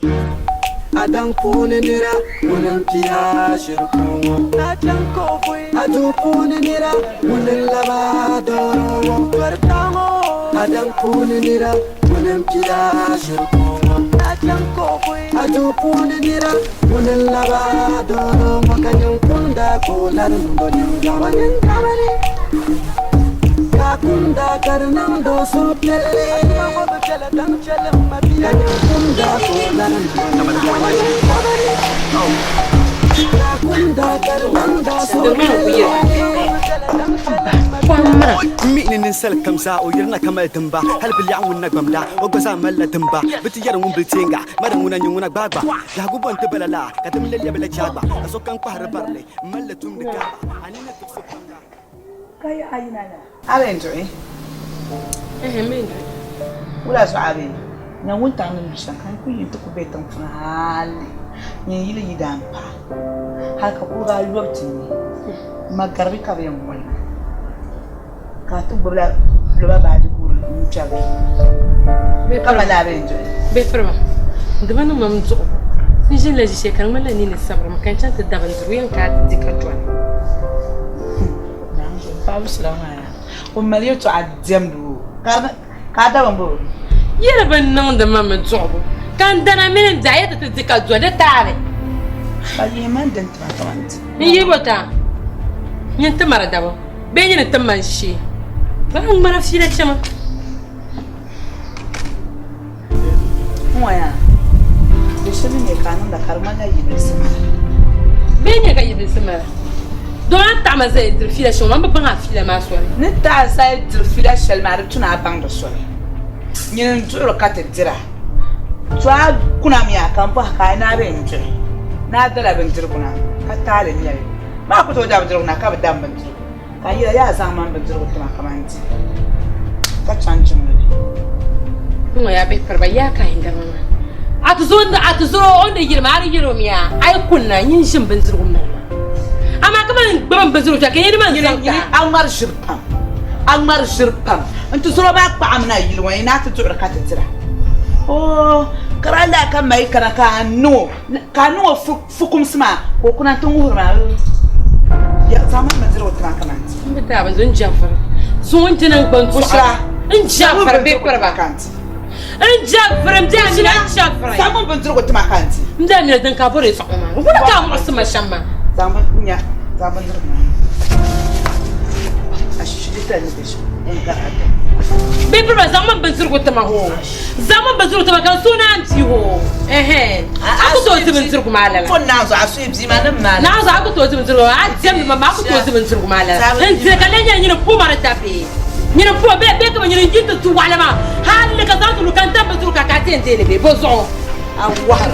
S1: Adang pone nira, unan pia shirkumo. Adang kofui. Adu pone nira, unan lavadoro. Pertamo. Adang pone nira, unan pia shirkumo. Adang kofui. Adu pone nira, unan lavadoro. Makanyang kunda kolar nundonyang gawanin kamari. Kakunda karnando sopele. Mawa bela dang chelem mabia. Kunda kolar nundonyang gawanin kamari. Kakunda karnando sopele. مين نسلك كم ساعة ويرنا كمال تنبا هل باليعون نقمدا وقصا ملا تنبا بتيارون بلتينغا مرمونا يونا بابا يحقوب انت بلا كتم للي بلا جابا اسوكان قهر برلي ملا تمنكا عنينا تفسكنا
S6: كاي عينانا على
S2: مين
S6: ولا سعابين نوون تعمل مشان كان كل ينتقو بيتم فعال يلي يدان با هكا قوغا الوقتني ما قربي كابين مولا كاتو بلا بعد يقول مشابه كما لا بينجو
S2: بفرما دبنا ممزو نجي لجي شكل ملا نين الصبر ما كانش انت دبن دروين كات ديكتوان
S6: نعم فاهم سلام عليكم وماليو تعدم دو كادا بمبو
S2: يلا بنون دم ممزو كان دنا من دايت تديكتوان ده تعالي
S6: باي ما دنت ما توانت
S2: يبوتا ننت مرة دابا بيني نتمن شي فهم مرة في لك شما
S6: هو يا Bishini ne kanan da karman ya yi bisima.
S2: Benya ga yibe semara. Don ta ma zai dirfila shi man babban afila ma so.
S6: Ni ta sai dirfila shel ma tuna bang da so. Nyin turo ka ta dira. Twa kuna mi akan fa ka na be nje. Na dala ben dirkuna. Ka tale ni yayi. Ma ku to da dirkuna ka ba dan ben dirkuna. Ka yi ya zaman ben dirkuna kamanti. Ka chanchin ne.
S2: Kuma ya bai farba ya ka hinga mama. Atuzo onda yirma ari yiromiya. Ai kunna yin shin ben dirkuna. Ama kaman ban bazuru ta kene man
S6: yini amar shirpam antu sura ba pa amna yilwa ina ta tuur ka tira oh karala kan mai kana ka no fukum sma ko kuna tun hurma ya zaman mazira wata kaman
S2: mbita ba zun jafar zun tinan ban
S6: bushra
S2: in jafar be kurba
S6: kanti
S2: in jafar mdami na jafar
S6: zaman ban zira wata makanti
S2: mdami na dan ka bore so ma wala ka mu asma shamma
S6: zaman kunya zaman zira
S2: بيبي زمان بنزرق وتماهو زمان بنزرق وتما كان سونا أنتي هو أكو توزي بنزرق معللا
S6: فن نازو عصيب زي ما نما
S2: نازو أكو توزي بنزرق عاد جنب ما أكو توزي بنزرق معللا أنت كلنا ينبو مرة تابي ينبو بيك ما ينجد تو على ما هل كذا لو كان تام بنزرق كاتين زين بي بوزعو
S6: أوهر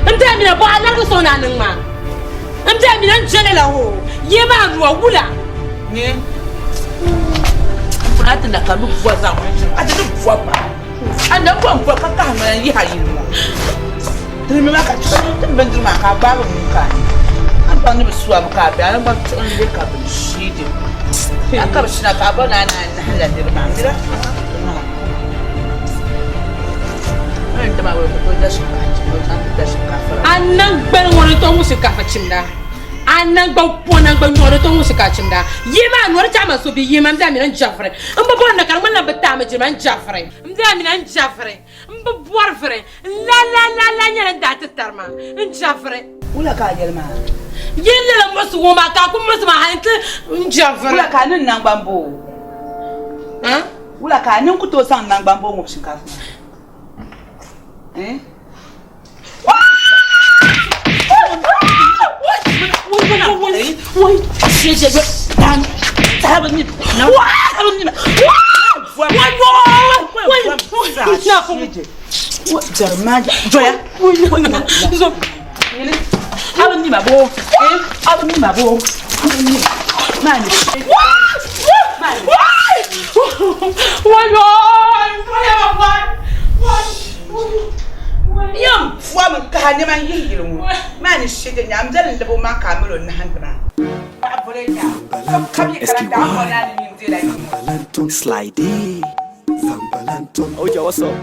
S2: أنت من أبو على كسونا نما أنت من أنجل له يما وولا
S6: ati na kanu bua za ati du bua ba anda bua bua ka ka ma yi ha yi mo tiri me maka tiri me ndiri maka ba ba mu ka an ba ni bisu am ka ba an ba tun de ka bi shi de aka bi shi na ka ba na hala de ma ndira an da ma wa ko da shi ka da shi ka fara
S2: annan gban wani to musu ka facimda annan gban pona gban wani to musu ka cimda yima nwar ta ma so bi yima mda mi nan jafre mba bon na karman na bata ma jiman jafre mda mi nan jafre mba bor fre la nyana da ta tarma in jafre
S6: ula ka gelma
S2: yelle la musu wo ma ka kuma musu ma hanta in jafre
S6: ula ka nan nan bambo ula ka nan ku to san nan bambo mu shinkafa
S2: Wait, she's a damn. Haven't
S6: Yum, woman, can you man heal? Man is shitting. I'm telling the woman Camelo in the hand.
S1: Zambalanton slidey. Zambalanton. Oh, yo, what's up?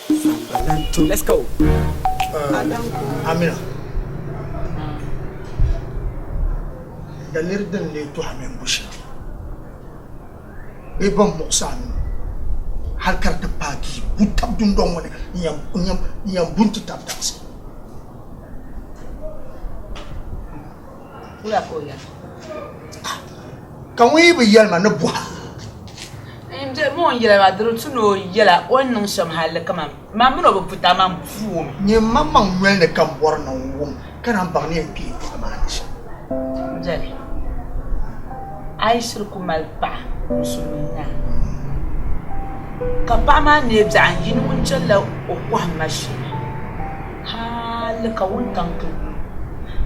S1: Zambalanton. Let's go.
S3: Amina. Dalirdan le to hamen bushi. Ibon muksan. Halkar da pagi butab dun don wani nyam buntu tab taxi.
S6: Ula ko ya.
S3: Kan we be yelma na buha.
S6: Imje mo yela ba dru tuno yela wannan sham halle kama ma mun obo puta ma fu
S3: Nye mamman wel ne kan bor na wum kana ba ne pi ko ma ni.
S6: Jale. Ai shirku malpa musulmina. Ka pa ma ne bza yin kun challa o kwa mashi. Halle ka won tanku.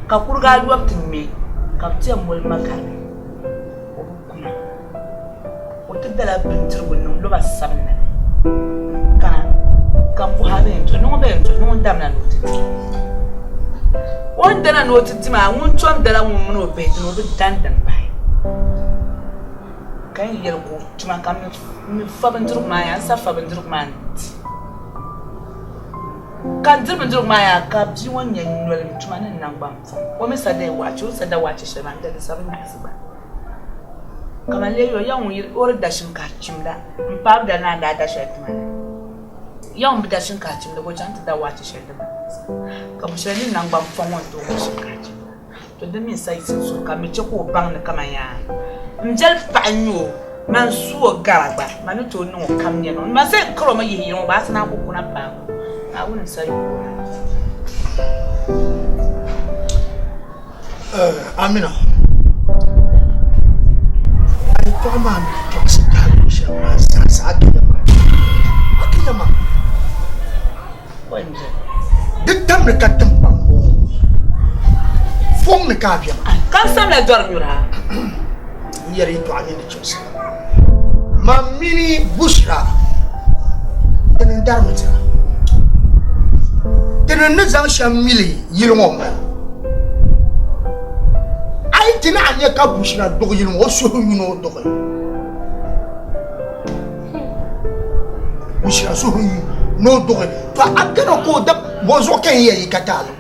S6: Ka kurga luwaktin me ka tiya mul makare. Dala bintir bunun lo basabna kan bu habe to no be to no damna no titi on dala no titi ma won chom dala won no be no be dandan bai kan yel ko tuma kam mi fa bintir ma ya sa fa bintir ma kan dir bintir ma ya ka bi won yan no le tuma nan nan bam o mi sa dai wa cho sa da wa ci shema da sabin hasiba kamar leyo yawon yi or da shin kacimda in fa da na da shetma yawon bi da shin kacimda ko janta da wace shetma kamar shani nan ban fan won to shin kacimda to da min sai sun so kamar ce ko ban na kamar ya njal fanyo man suo garagba man to no kam ne no ma sai kro ma yi no ba sana ko kuna ba a wurin sai
S3: Amina. Ai toma toxicado chama sasa akiyama.
S6: Wanje.
S3: Ditam ne katam pambo. Fong ne kabia.
S6: Kan sam la dormura.
S3: Yeri to ani ne chose. Mamini bushra. Tenen darmata. Tenen ne zan shamili yilmo. Ai tina anya ka bushra dogo yilmo so yuno dogo. Bushra so no dogo. To akano ko da bozo ken yi katalo.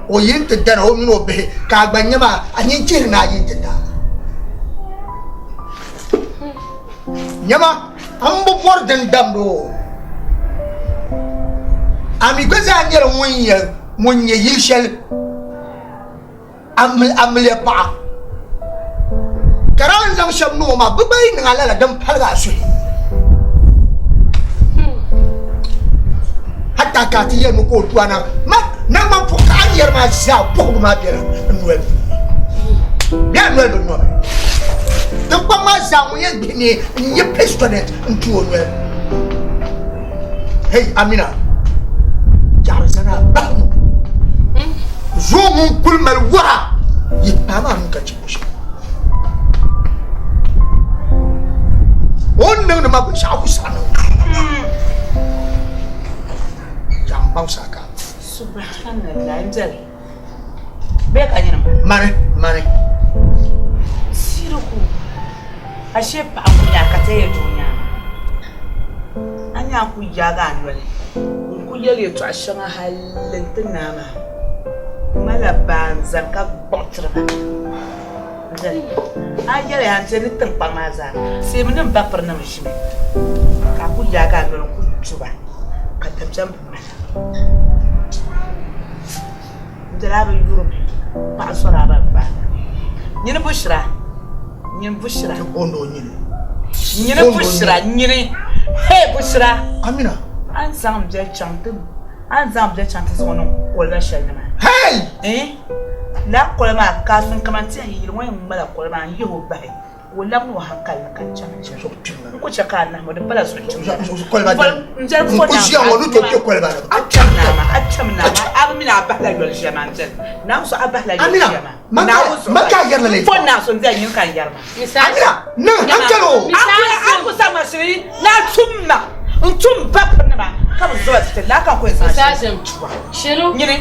S3: O yinte dana o mino be ka gbanyama anyi chiri na yinte da. Nyama ambo borden damdo. Ami goza anyere munye yishel amle ba. Karan zam shamno ma bubai ngala la dam palga su. Hatta ka ti yemu ko tuana ma na ma po ka yer ma za po ma bera nwe. Ya nwe do no. The Pama Zamuyan Guinea, and you placed on it into a well. Hey, Amina. Jarazana. Zoom Kulmal Wara. You Pama Mukachibush. Oh, no, the Mabusano. Jambausaka.
S6: Subhanallah, Angel. Back again.
S3: Money.
S6: Ashe pa akunya kateye dunya anya ku yaga anwale ku yele to ashama halentin nama mala banzan ka botrba dali ayere hante ni tirpa maza se mun ba parna mishime ka ku yaga anwale ku tuba ka tabjam mala ndala ba yuro pa sora ba ni bushra Nyen bushra.
S3: Ono nyine.
S6: Nyine bushra, nyine. Hey bushra.
S3: Amina.
S6: Anzam je chantum. Anzam je chantum sono kolba shalma.
S3: Hey!
S6: Eh? La kolma ka sun kamanti yi wani mala kolma yi ho bai. Wala mu hankal kan chanje. Ko chaka na mo de bala so chuje.
S3: Kolba.
S6: Nje ko na.
S3: Ko si awon to ke kolba.
S6: Achamna ma. Amina bahla yol jaman tel. Na so abahla yol jaman.
S3: Maka yarna le.
S6: Fonna so nze yin kan yarma.
S3: Amina, no, ankalo.
S6: Aku sama siri na tumma. Ntum bakna ma. Ka zo ta la kan ko sa.
S2: Sasem. Shiro.
S6: Nyine.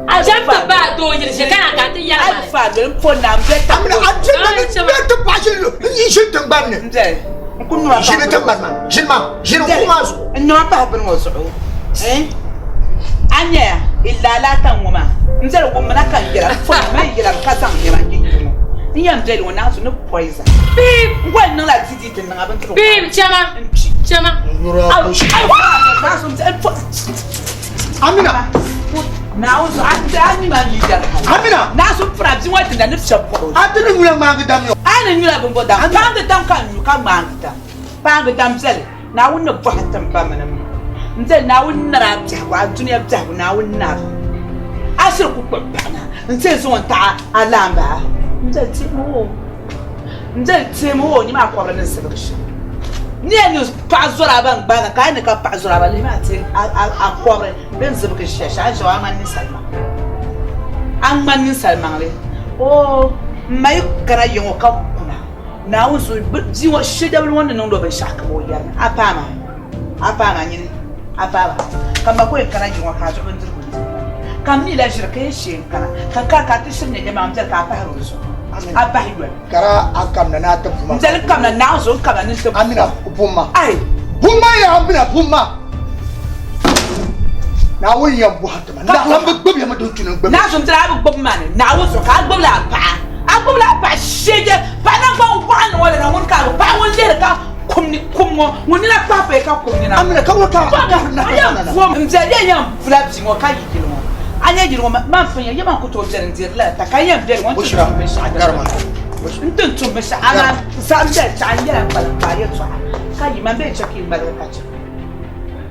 S2: Ajam ta ba do nyine se kana ka te yara.
S6: Alfa de fonna mbeta.
S3: Amina, ajama ne to passion. Yi shi tambanne.
S6: Nze. Kunwa.
S3: Shi ne tambanne. Jin kuma zo.
S6: No pa ben wo so. Anya illa la tan wuma. Nze ko mana kan yira fonna ma yira ka san yira ngi. Ni yam del wona so no poison. Bim, ngwa no la titi tin nga ben tro.
S2: Bim, chama.
S3: Yura ko shi. Amina.
S6: Na uzo ani ma yira.
S3: Amina.
S6: Na so fra bi wati na ne fshapo.
S3: Adini mula ma ga dam yo.
S6: Ana nyula bombo dam. Pa ga dam kan yu ka ma ga. Pa ga dam sel. Na wonna bo hatam pa mana. Nze na wonna ra ta wa duniya ta na wonna. Asir ku pa na. Nze so ta alamba. Nze timo ni ma kwabra ne selection. Ni ani pa zora ban ba ka ni ka pa zora ba le ma te a kwabra ben zebke shesha jawa man ni salma. An man ni salma le. Oh, mai kara yongo ka kuna. Na uzu ji wa shedabul wonna non do be shaka mo yar. Apama ni apama. Kamba ko kara yongo ka zo ben dirku. Kam ni la shirke shin kana. Ka tishin ne jama'a mtar ka fa ruzo. Abahigwe.
S3: Kara akam na ta kuma.
S6: Nzali kam na nazo kam na nito.
S3: Amina upuma.
S6: Ai.
S3: Puma ya Amina puma. Na woni ya buhatama. Na lambe gbobi ma don tunu gbobi.
S6: Na so ntra bu gbobi man. Na wo so ka gbobi la pa. Agbobi la pa sheje. Pa na gbo wan wala na won ka pa won le ka kumni kummo. Woni la pa pa ka kumni na.
S3: Amina ka wota. Na.
S6: Nzali ya flap ngo ka yikilo. Anya jiro ma fanya yama ko to jarindir la takayam der won
S3: Bushra garma.
S6: Ntun tum mesha ana samja chanya bal pare to kai man be chaki bal kacha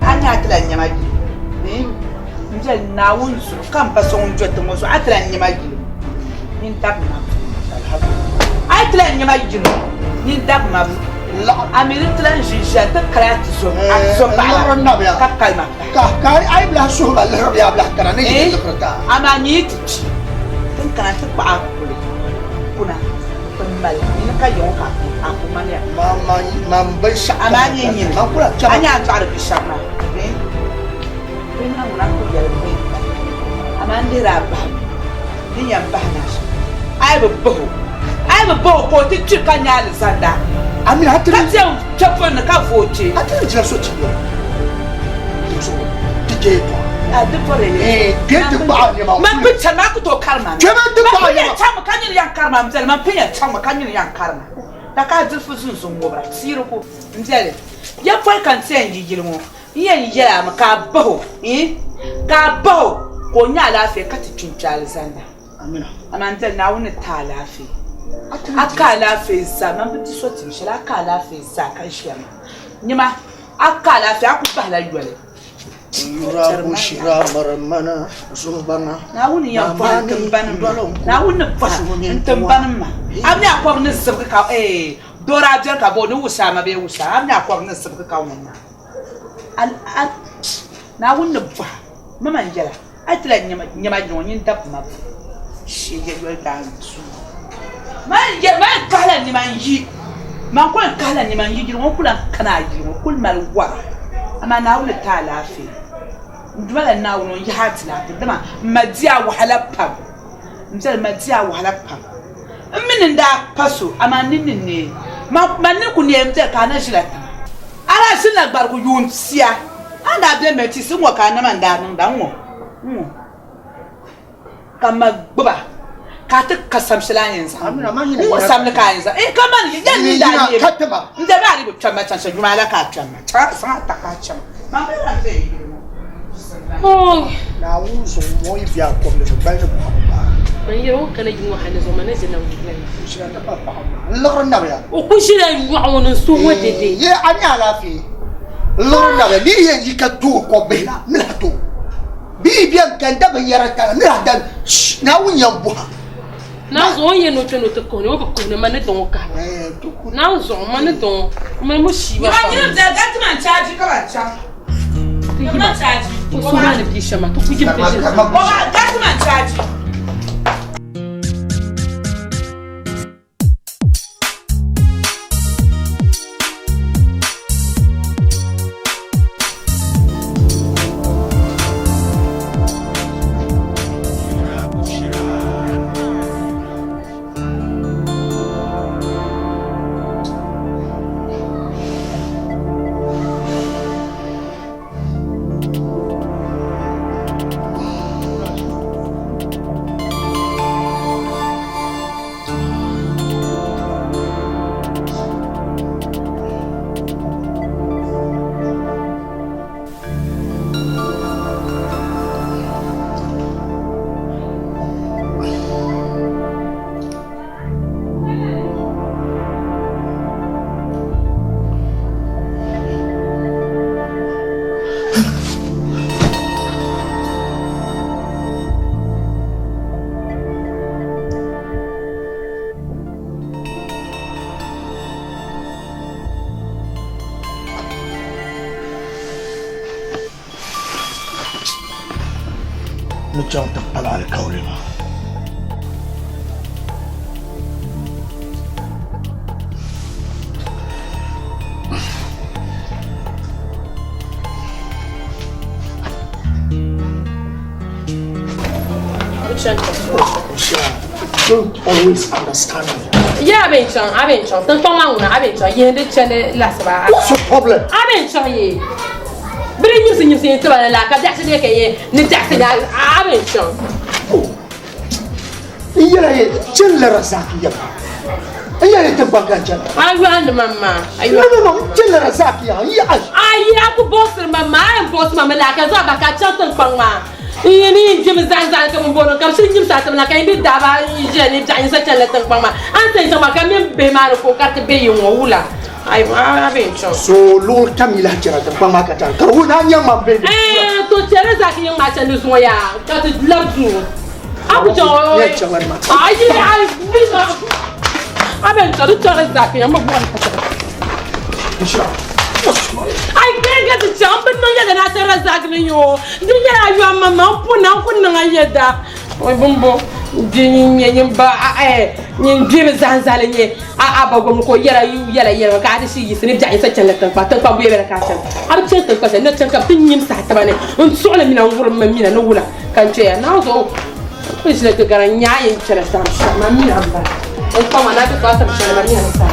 S6: anya tla nyama Mzee na wunsu kan pa so njoto mo so atla nyima jilo. Nin tap ma. Atla nyima jilo. Nin tap ma. Amiri tlan jija ta kala so. So ba. Ka kalma.
S3: Ka ai bla so ba le ya bla kana ni ni krata.
S6: Amani ti. Tin kana ta ba kule. Kuna. Mal ni ka yo ka aku mania.
S3: Mam bai sha
S6: Amani ni.
S3: Ma kula cha.
S6: Anya ta bi shama. Ina nguna ku ya be. Amandi raba. Ni ya bahna. Ai bo ko ti chika nya Alexander.
S3: Amina hatri.
S6: Ka je chafon ka foche.
S3: Hatri jila so ti yo. So tije to.
S6: A de pore le.
S3: Gete ba ni ma.
S6: Man bi chama ku to karma.
S3: Kema de ba ni
S6: Ya
S3: ma.
S6: chama kan yin yan karma mzele man pinya chama kan yin yan karma. Da ka zurfu sun sun gobra. Siro ko mzele. Ya foi kan sen jijirmo. Yen yela ma ka baho. Ka baho ko nya lafiya ka ti tunta Alexander.
S3: Amina.
S6: Amanda na wuni ta lafiya. Aka lafiya sa man bi so ti shira aka lafiya sa kan shema. Nyima aka lafiya ku ba la yuwale.
S3: Yura bushira maramana zumbana.
S6: Na wuni ya fa tumban. Na wuni fa tumban ma. Amna ko ne sabga ka dora jar ka bo ni wusa ma be wusa. Amna ko ne sabga ka wannan. Al na wuni fa mama njala. Atla nyama nyin tap ma. Shi ye yo dan su. Man kala ni man yi. Man ko kala ni man yi jiro kula kana yi kul mal wa. Ama na wuli ta lafi. Ndwala na wono yi hatla dama madia wahala pam. Mzal madia wahala pam. Min nda paso ama ninne. Man ku ne mte kana shilata. Ala sina gbar ku yunsia. Anda be meti si mo kana man da nwo. Kama gba ka ta kasam shilanin sa
S3: Amina ma yin.
S6: Wo sam le kan sa kama ni yan ni da ni
S3: kataba.
S6: nda ba ri bu chama chansa juma la ka chama cha sa ta ka chama ma be la fe
S2: Oh,
S3: Na wunso mo ivya ko le ba ni ba.
S2: man yero kana yin wa hana zo mana jina wulan.
S3: Shira ta ba ba. Loro na ba.
S2: O ku shira yin wa wono so wodede.
S3: Ye ani ala fi. Loro na ba ni yen yi ka tu ko be la. Mi la tu. Bi bien kan da ba yara ka ni la dan. Na wunya bu.
S2: Na zo yen no tno to ko ne o ko ne mane don ka.
S3: Tuku.
S2: Na zo mane don. Man mo shi ba.
S6: ma ni da ga tuma charge ka ba cha ma charge
S2: O so mane bi shama to ku jim pe je.
S6: o ga tuma charge
S3: Ni chang ta pala alkauli ma. Don't always understand me.
S2: Ya ben chan, tan to ma una ben chan yen de chene la saba.
S3: What's your problem?
S2: Ben chan ye. Bri nyim sin to la ka da se de ke ye ni da se da ben chan.
S3: Iya ye, chen la razaki ya. Iya ye tembaga chen.
S2: Ayu and mama.
S3: No, chen la razaki ya. Iya.
S2: Ai aku boss mama, ai boss mama la ka za ba ka chan tan pang ma. Ini jim zan ka mo bono kam sin jim sa ta na ka bi da ba je ni ja ni sa chan la tan pang ma. An sen sama ka men be ma ko ka te be yo wula. Ai ma ben cho.
S3: So lo tamila jara ta kwa maka ta. Ka wona nyama be.
S2: To tere zaki yang ma chanu so ya. Ta to labzu. Abu cho.
S3: Ya chawan ma.
S2: Ai bisa. Aben cho tere zaki yang ma buan ta.
S3: Insha.
S2: Ai kega to champa no ya na tere zaki ni yo. Ni ya yo mama puna kunna yeda. Oi bombo. Nyin ba nyin dime zanzale nye ba gom ko yala ka da shi yisini ja isa can latan fa tan fa buye ka can har ce tan ka ne can ka bin yin sa ta bane un so la mina wurin man mina no wula kan ce ya na zo ko shi da garan yayin cire sa ma mina ba on fa ma na ta ta shi ma mina sa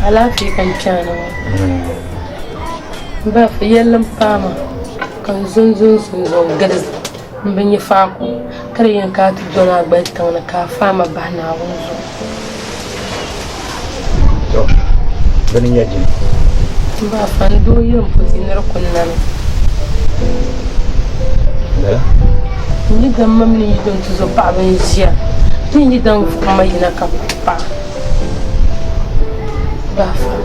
S2: ala fi kan cana ba fi yallan fama kan zunzun sun zo gadas ban yi fako kar yin ka tu dona ba ta wani ka fama ba na wunzo
S8: to ganin yaji
S2: ba fan do yin fitinar kunnan
S8: da
S2: ni da mamni don tu zo ba ban jiya tin yi dan kuma yana ka ba بافا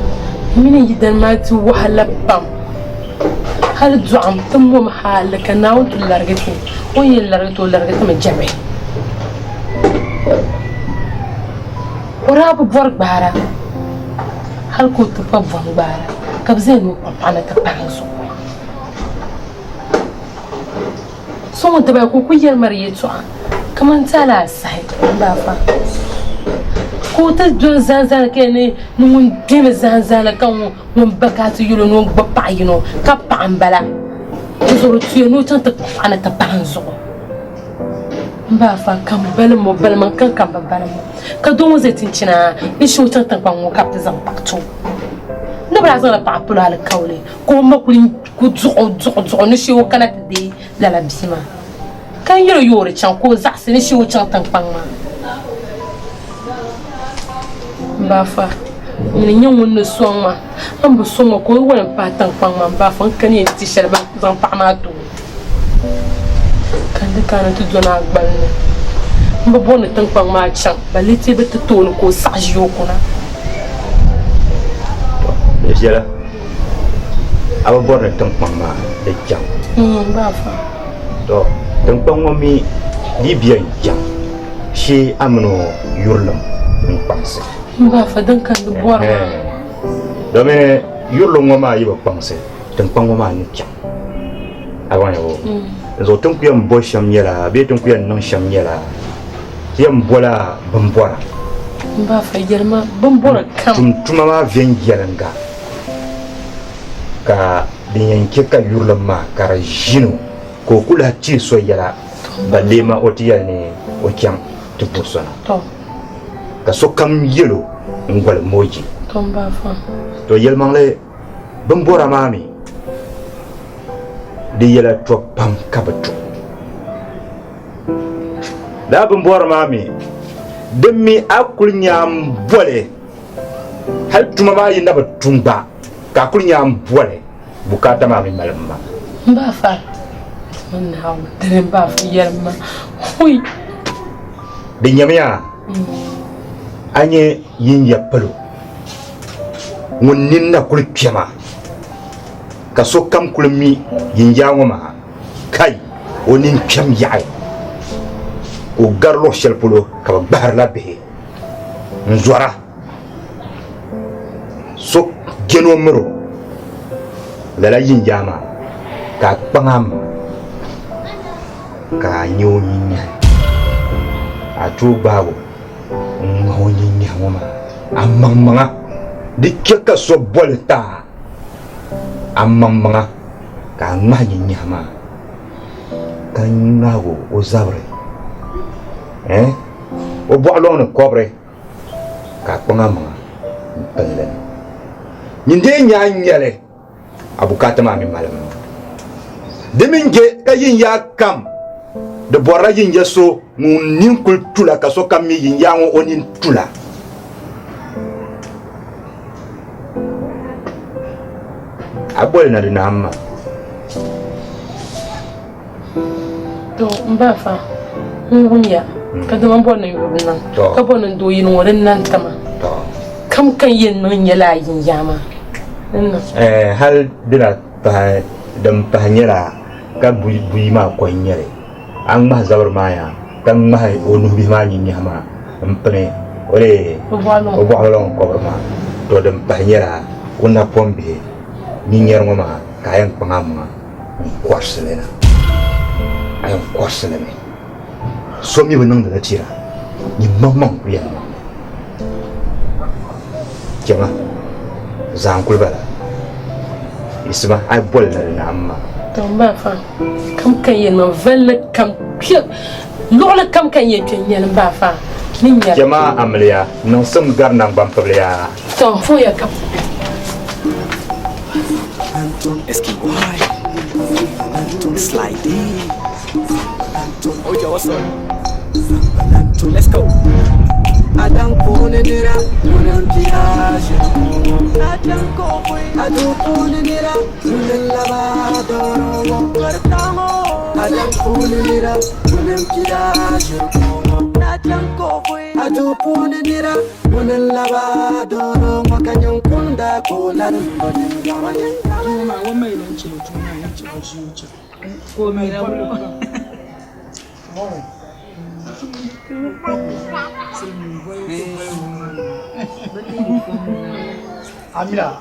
S2: من جدا ما توهلا بام هل زعم تمو محل كناو تلرقتي وين اللرقتو اللرقتي من جمعي وراب بورك بارا هل كنت فبون بارا كبزين وقطعنا تبانسو سو انت بقى كوكو مريتو كمان تالا صحيح بافا كوتا جو زانزان كاني نون ديم زانزان كان نون بكات يلو نون باباينو كابان بلا زورو تينو تنت انا تبانزو مبافا كم بل مو بل من كان كم بل مو كدوم زيتينشنا يشو تنت كان مو كابت زامباكتو نبرا زالا بابلو على كولي كو ما كولين كو زو نشيو كانت دي لا لا بيما كان يلو يوري تشان كو زاس نشيو تشان تنبان bafa ni nyon no soma ambu soma ko wala patan pang man bafa kan yin ti shalba zan pa ma to kan de kan tu dona gbalne mbo bon tan pang ma chan baliti be to no ko sajio kuna
S8: yela aba bon tan pang ma de jam
S2: bafa
S8: to tan pang mo mi di bien jam shi amno yurlam pangse
S2: ba fa dan kan du bor
S8: do me yurlo ngoma yiba pangse tan pango ma ni cham awan yo zo tan kuyam bo sham yela be tan kuyam non sham yela yam bola bambora
S2: ba fa yerma bambora kam
S8: tuma ma vien yeranga ka din yanke ka yurlo ma kara jino ko kula ci so yela balema otiyal ni o cham to persona
S2: to
S8: ka so kam yelo ngwal moji
S2: tomba fa
S8: to yel mangle bambora mami de yela to pam kabatu da bambora mami demi akul nyam bole hal tuma ma yinda batumba ka akul nyam bole bukata mami malamma
S2: ba fa man hawo dere ba fa yerma huy
S8: de nyamya anye yin ya palo wonnin na kul piyama ka so kam kul mi yin ya ngoma kai wonin piyam yaay o garlo shel polo ka bar la be nzora so geno mero la yin jama ka pangam ka nyoni atu bawo ngoni nyama amamanga dikeka so bolta amamanga ka ngani nyama kan nago o zabre o boalo no kobre ka pangama pele nyinde nyanyele abukata mami malam deminge kayin ya kam de borra yin yaso nin kultula kaso kam mi yin yango onin tula abol na dinamma
S2: to mbafa ngunya kada man bon nan yobin nan ka bon nan do yin worin nan tama kam kan yin nan yala yin yama
S8: hal dina pa dam pa nyara ka bui ma ko nyare ang ma zabar maya kan ma onu bi ma nyi nyama mpene ole o bo halon ko ma to dam pa nyara kuna pombe ni nyar ma kayan pangama kwaselena ayon kwaselena so mi wonon da tira ni mamman priya jama zan kulbala isma ai bol na amma
S2: to mbafa kam kan yin man valle kam pia lola kam kan yin tin yin mbafa nin ya
S8: jama amliya non sum garna bam pabliya
S2: to fo ya kam
S1: SKY sliding. Oh, yo, what's up? Let's go. Adam Punira, Munantiage. Adam Coffee, Adam Punira, Munalabadoro, Cortamo. Adam Punira, Munantiage. Adam Coffee, Adam Punira, Munalabadoro, Macanyam Kunda, Cola,
S4: Amina,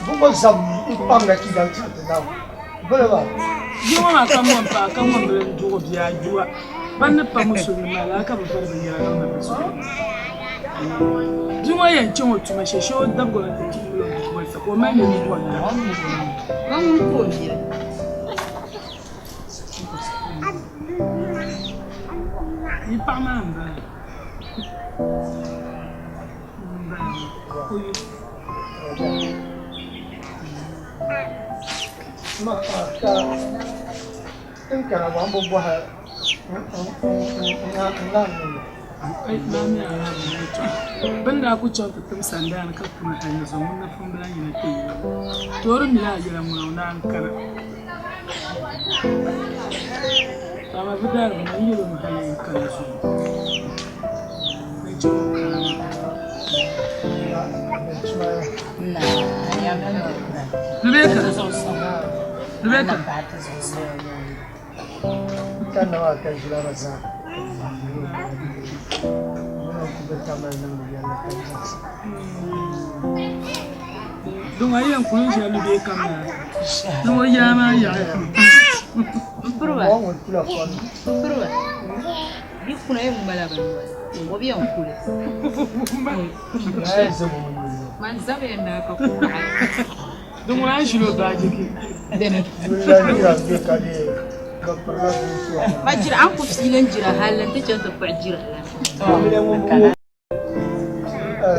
S4: vamos usar o pão aqui dentro, não? Bora.
S5: Não há como do dia jua. Bana pa musulma la ka ba farba ya na musulma. Juma yan cin wato ma shesho dabgo ta kilo ko sa ko mai ne ko ta.
S7: Kan ko ne.
S5: Ni pa ma ba.
S4: Ma ka in kana ba mu bo ha
S5: ai mami ala banda ku chota tum sanda na ka kuma hanya zo mun na fun da yin ke yi to mi la jira mun na an kana ama bidar mun yi lo hanya kana so mai jo
S6: na ya men
S5: Rebecca
S4: kan nawa kan jira raza muna kuma kamar nan da yana kan jasa
S5: don ayi an kun shi alu be kamera don ya ma ya
S7: Purwa.
S4: wannan kula fa
S7: Purwa. Ni kuna yin balaba. Wo biyan kule.
S4: ai zama mun
S7: Man zabe na ka kuma.
S5: don an shi lo ba jiki
S7: Deme.
S4: wallahi ya ke kale ga farla su
S7: Majira an ku filin jira halin ta ce ta ku jira.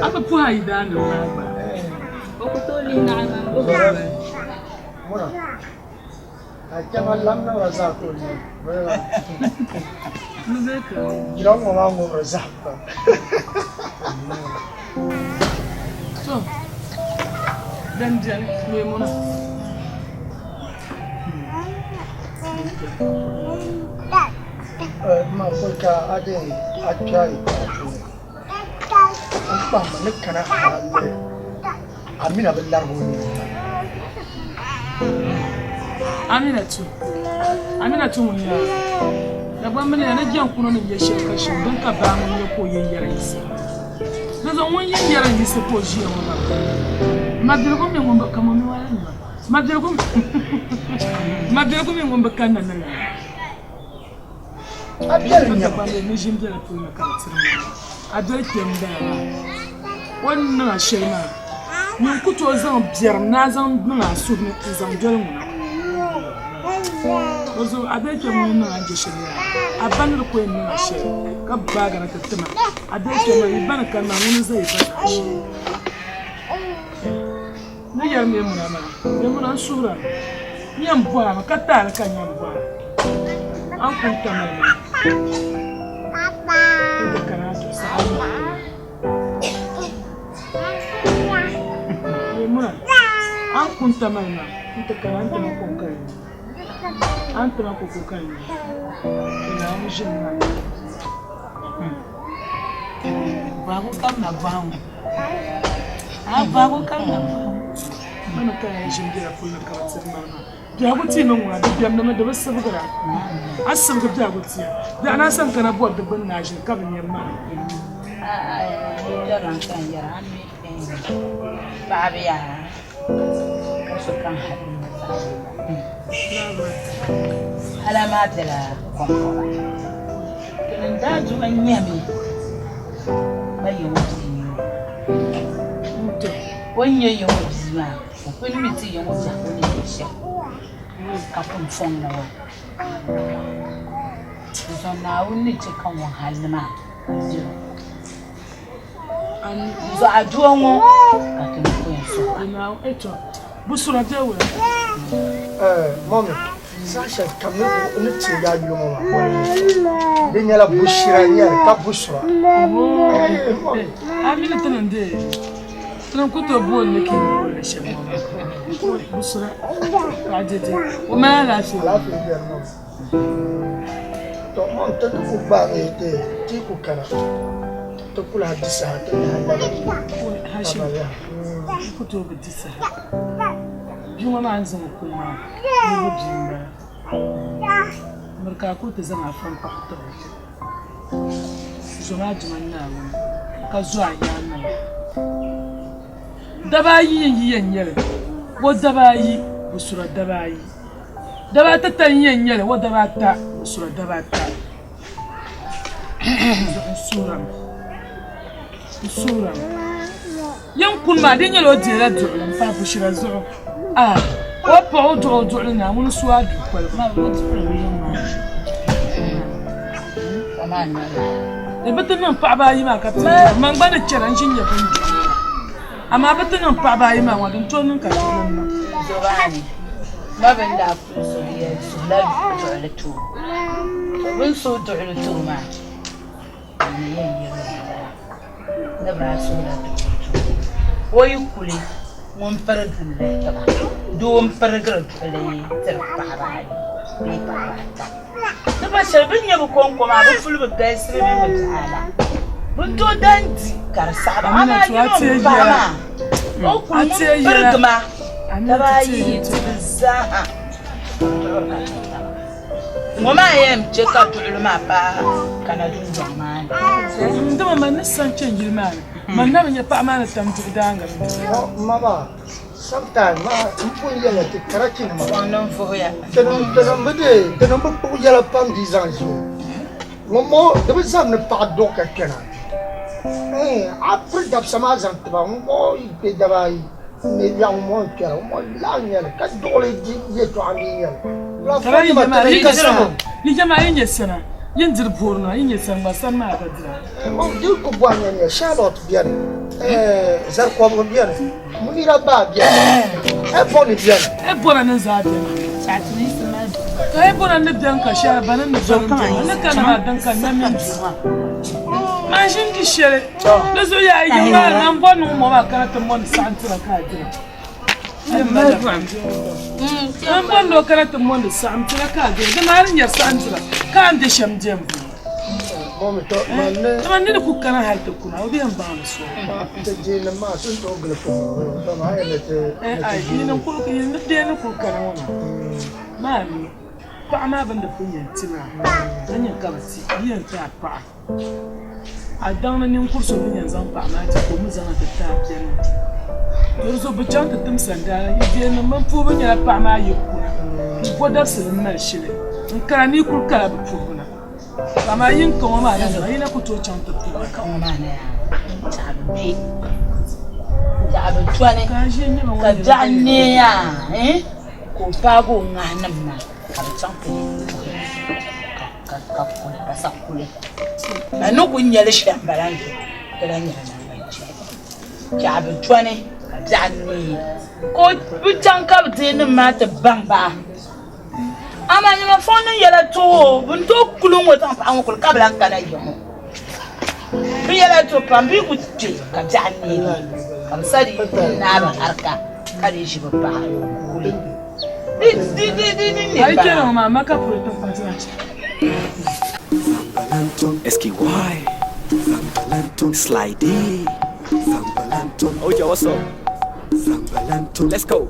S5: aka fu hayi da ne ba
S7: Ko ku to li na ma.
S4: muna a kama lamna raza ko ne wala
S5: Rebecca
S4: jiran mu ma mu raza
S5: so dan jan me muna
S4: ma fulka ade atchai ba ma nikana halle amina billahi woni
S5: Aminatu mun ya da ban mun yana jan kuno ne ya shirka shi don ka ba mun ya koyi yaran shi da zan wani yaran shi ko shi ya wannan madar ko me mun ba kamar me wala ne madar ko me mun ba kan nan
S4: abiyar
S5: ne
S4: nya
S5: ba ne jin da to ya ka tsira a dalkin da wannan shema mun kuto zan biyar na zan nuna su ne zan jira mu Ozo abeke mu na anje shari'a abanir ko yin na shi ka baga na tattama abeke mu ibana kan na mun zai fada shi ni yar me mu na ma me mu na sura ni am bora ma katar kan yam bora an kun ta mai papa ko kana to sai me mu an kun ta mai ma ita kana ta kun kai Antra ko kan. Ina mu jinna.
S6: Bago kam na bawo. Bago kam na bawo.
S5: Mana kan jingira kullu kawatsir mama. Jago ti nan wa da biyan na da wasu bugara. Asam ga jago ti. Da na san kana bo da ban na jin kabin yamma.
S6: Jaran kan yara mi. Babiya. Wasu kan hadin. Alamat la konkola. Kenen da zuwa nyami. Bayo wuti. Wanye yo bizima. Kun miti yo wuti ko ni shi. Ka kun fon na wa. So na wuni ce kan wahalma. So aduwa mo ka kin ko so.
S5: Ina eto. Busura dewe.
S3: Mami, Sasha kamne ne tinga yumo ma. Binya la bushira ya ka busura.
S5: Amina tanande. Tan ko to bo ne ki le shema. Busura. Ajete. O ma la shi.
S3: La fi ya mo. To mo to ku ba te ti ku kana. To kula hadisa to ya
S5: Hashim. Ko to bi disa. Juma ma an zama kuma ne rubin da marka ko ta zama fan kwata zuma juman na ka zuwa yana dabayi yin yare wo dabayi busura dabayi dabata tan yin yare wo dabata busura dabata sura yan kun ma din yalo jera du'lan fa bushira zu'u وابعوا دعوا لنا ونسواد
S6: ما
S5: بدنا نفع باي ما كتير ما نبغى نتشرنشين يا بني أما بدنا نفع باي ما ودن تونن كتير
S6: زباني ما بندا فلوسية سهل دعلتو بنسو دعلتو ما نبرا سهل ويكولي ومفرد اللي طبعا دوم فرقرد اللي ترفع بعد بيبقى تبى شربني بكون كم عارف فلو بجايسري من متعالى بنتو دانتي كرسابة أنا اليوم فاهمة أو كل فرق ما تبى يتبزها وما يمشي كتر ما با كان دون زمان
S5: عندما ما نسان تشنجي المال ما نبي يبقى معنا تمتع دانغ
S3: mama sometimes ma mpun yela te karakin ma
S6: non foya
S3: tenom bede tenom bu yela pam dizanjo momo de bezam ne pa do ka kana après dab sama zan tba mo pe dabai ne yang mo kera mo la nyel ka dole di ye to ami nyel la
S5: fa ma ni jama yin sana yin dirborna yin san ma san ma ka dira
S3: mo dir ko bwa nyel Charlotte bien zar ko mo bien munira ba bien eboni bien
S5: ebona ne za bien
S6: chatni sama
S5: ebona ne bien ka sha banan ne zo ne kana ma dan kan na min Imagine que chérie, les yeux y a un bon moment à quand tout le monde sentit la cadre. Un bon look à tout le monde sentit la cadre. De manière sentir, quand des chambres d'emblée. Ma ne ku kana halta kuna obi an ba so
S3: te je na ma sun to gele ko to ma hele te
S5: ai ni nan ku yin de ne ku kana wana mami pa ma ban da kunyan tina dan yin kabati yin ta pa a dan nan kurso mun yanzu pa ma ta ko mu zama ta ta pian yanzu bu jan ta tum sanda ide nan man fu ban ya pa ma yi ku ko da su nan shi ne in kana ni ku kala bu fu na Kama yin kuma ma da ina ku to can tafi
S6: kan ma na tabe tabe tuane ka janne ya ko pago nganam na ka can ku ka ku ka sakule anu kun yale shi baranke da nya na tabe tuane ka janne ko bitan ka tin ma ta bamba ama ni ma fon yela to bunto kulun wata fa an kul kabla kana yo bi yela to pambi kutti ka janni kam sari na ba harka kare shi babba kuli
S5: Ai kenan mama ka furta fatiha.
S1: Zambalantum SKY. Zambalantum Slidey. Zambalantum. Oh, yo, what's up? Zambalantum. Let's go.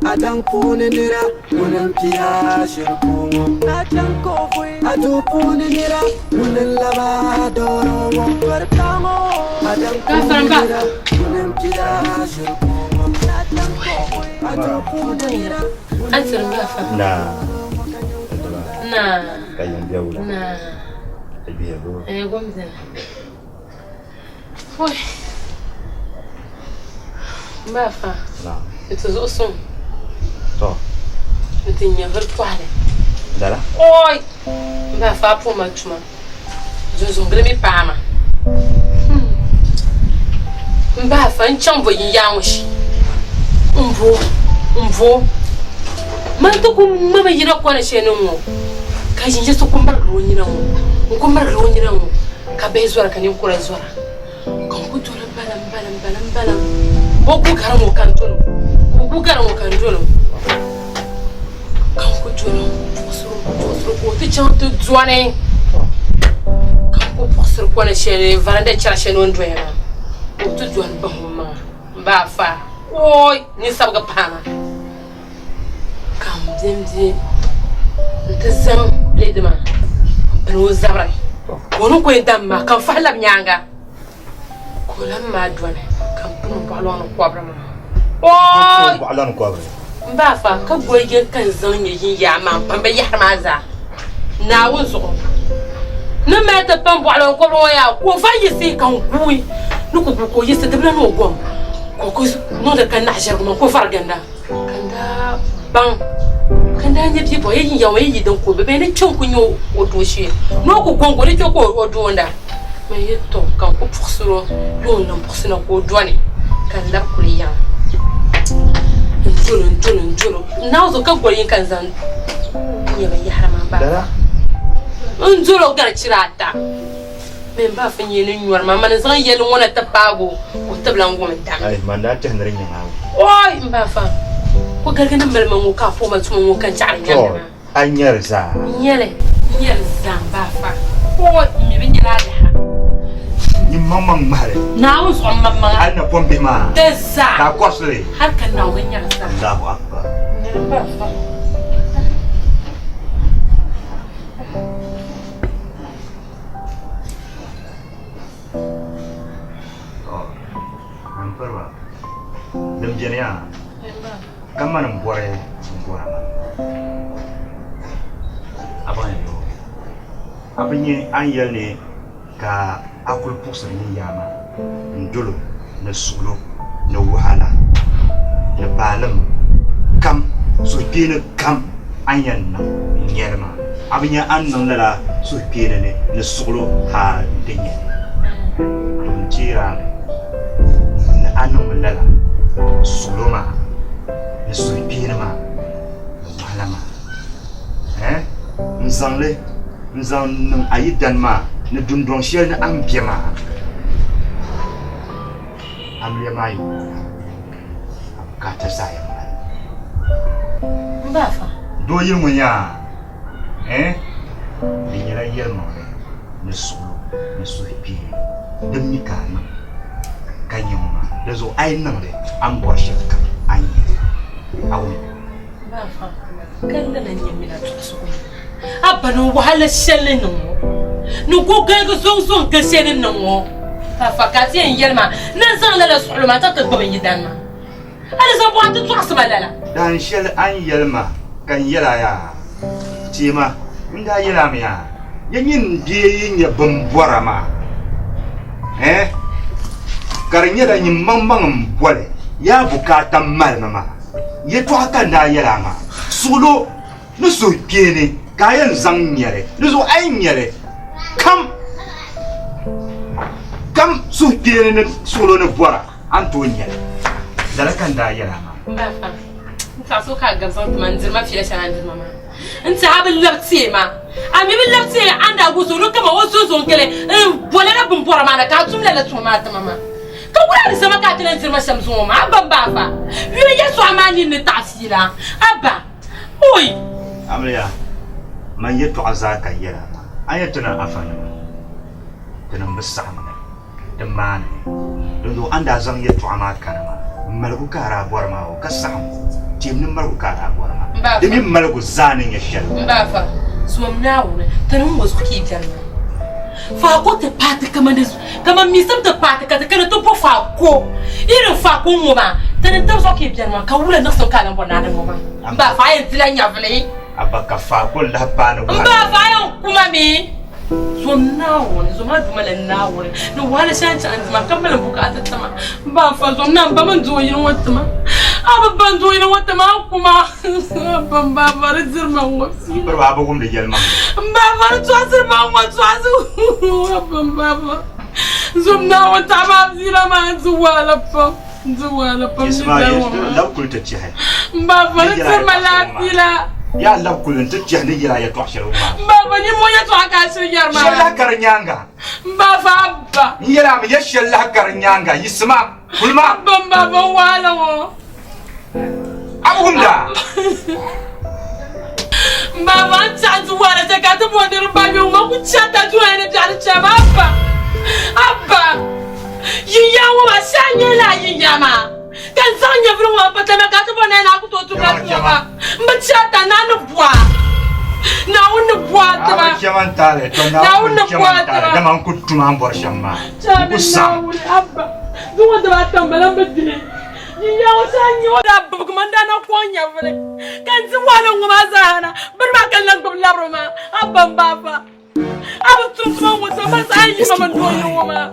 S1: Adang punenira, unen pia shirkumo. Adang kofui, adu punenira, unen lavadoro. Pertamo, adang punenira, unen pia shirkumo. Adang kofui, adu punenira.
S2: Answer me afa.
S8: Nah.
S2: Nah.
S8: Kayak dia ulah.
S2: Nah.
S8: Dia dulu.
S2: Gomzela. Oi. Mbafa.
S8: Nah.
S2: Itu zosom.
S8: So.
S2: Itu nyaver kwale.
S8: Dala.
S2: Oi. Mbafa po matuma. Zozongele mi pama. Mbafa nchambo yinyangushi. Mvo. Manto ko mama yira ko na shenu mo. Ka jinje so ko mbar ro nyina mo. Ko mbar ro nyina mo. Ka be zora ka ni ko ra zora. Kan ko to balam. Boku garamo kantolo. Kan ko jolo. Posro ko ti chanto zwane. Kan ko posro ko na shene varanda chara shenu ndwema. Ko to zwan ba mama. Ba fa. Oi, ni sabga pama. Kam demdi. Ntazam ledma. Bro zabra. Wono ko ndamma kan fa lab nyanga. Ko lam ma dwane. Kan pun balon ko abrama. Oi!
S8: Balon ko abrama.
S2: Mbafa ka goye kan zan yin ya ma pamba ya maza. Na wonso. No meta pam balon ko ya ko fa yisi kan kuyi. Nuko ko yisi tabla no gom. Ko no da kan najar no ko farganda. Kanda bang. Kanda nye pipo yin ya wayi dan ko be ne chon kunyo odoshi. No ko gongo ne ko odonda. Me yito kan ko pursuro yo nan pursuna ko dwane. Kan la kuliyan. Njolo. Nauzo ka goyin kan zan. Nye ba yara ma ba.
S8: Dala.
S2: Njolo gar chirata. Men ba fa nyene nyuar ma man zan yele wona tapago ko tablan gom dam.
S8: Ai manda ta ndare nyanga.
S2: Oi mba fa. Ko gargana melma ngo ka fo ma tuma ngo kan char nyanga.
S8: Anyar za.
S2: Nyele za ba fa. Oi mi bin yala da.
S8: Ni mamang mare.
S2: Nawo so mamma.
S8: Ai na pombe ma.
S2: Tesa.
S8: Ka kosle.
S2: Har kan nawo nyanga sa.
S8: Allahu akbar.
S2: Ba fa.
S8: Perwa. Dem jenia. Kamana mbore mbora ma. Abanye yo. Abanye anyel ne ka akul pusar ni yama. Ndolo na sulo na wahala. Na balam kam so pene kam anyan na nyerma. Abanye an nan la so pene ne na sulo ha denye. Njira anu melala suluma nesuipirma malama nzangle nzan num ayidanma ne dundon shel na ampiema amlemayi kata saya
S2: Mbafa
S8: do yilmunya binyara yelmo ne sulu ne suipir demi kana kanyoma lezo ay nangre am bo shefka ay awu
S2: Mbafa kan na nyamina tsusu abanu wahala shelle no ko ga zo ka shelle no fa fakati en yelma nan san la suluma ta ta gobe yidanma ala zo bo ta tsusu malala
S8: dan shel an yelma kan yela ya tima inda yela miya yanyin biye yin ya bambara ma karinya da yin mamman bole ya bukata malmama ya to haka da yala ma solo no so piene kayan zang nyere no so ay nyere kam so piene ne solo ne bora anto nyere dala kan da yala ma
S2: Mbafa nta so ka gabzan manzir ma fiye shan andir mama nta habin labti ma ami bin labti anda gusu no kama wasu so kele bole na bumbora mana ka tumla la tuma ta mama ka wala sama ka tinan zirma shamsu ma abban bafa yo yeso amani ni tasira abba oy
S8: amriya man yetu azaka yara ayatuna afana tana musahana damane do anda zan yetu amaka na malku kara borma o kasam timnin malku kara borma demi malku zanin ya shel
S2: bafa suamna wala tanum wasu ki janna fa ko te pati kama misam te pati ka te kana to po fa ko irin fa ko mo ba tan ta so ke bian ka wula na so ka nan bona nan mo ba fa yin tilan ya vle
S8: abaka fa ko la pa no
S2: ba fa yan kuma me so nawo so ma duma lan nawo no wala shan ta an ma kammala bukata tama ba fa so nan ba man zo yin wata ma aba ban zo yin wata ma kuma ban ba ba rizir man wasi
S8: ba ba gum de yelma
S2: ba ba to asir man wa to asu ban ba ba zum na wata ma zira ma zuwa pa
S8: isma law kulta ci hay
S2: ba ba rizir ma la
S8: ya law kulta ci hay gira ya to ashiro
S2: ba ba ni mo ya to aka shirya ma
S8: shalla karnyanga
S2: ba fa ba
S8: yira mi yashalla karnyanga isma kulma
S2: ban ba ba wala wo
S8: abunda
S2: Mama chanzu wala takata mwandiri babi umaku chata tuwa ene jari chama Abba Yiyamu masanye la yiyama Kanzanya vru wapata mekata mwana ena kutotu katuwa Mbachata nanu bwa Na unu bwa tama
S8: Awa kiaman tale
S2: Na unu bwa tama
S8: Dama nkutuma mbora shama
S2: Chame na ule Abba Dunga dama tambala mbadile Yiyamu sanyi wala Abba kumanda na kwanya vile Kanzi wala ngumazana Birma kallan kublabro ma Abba mbaba Abba tutuma wata Masa ayi mama ndoyo wama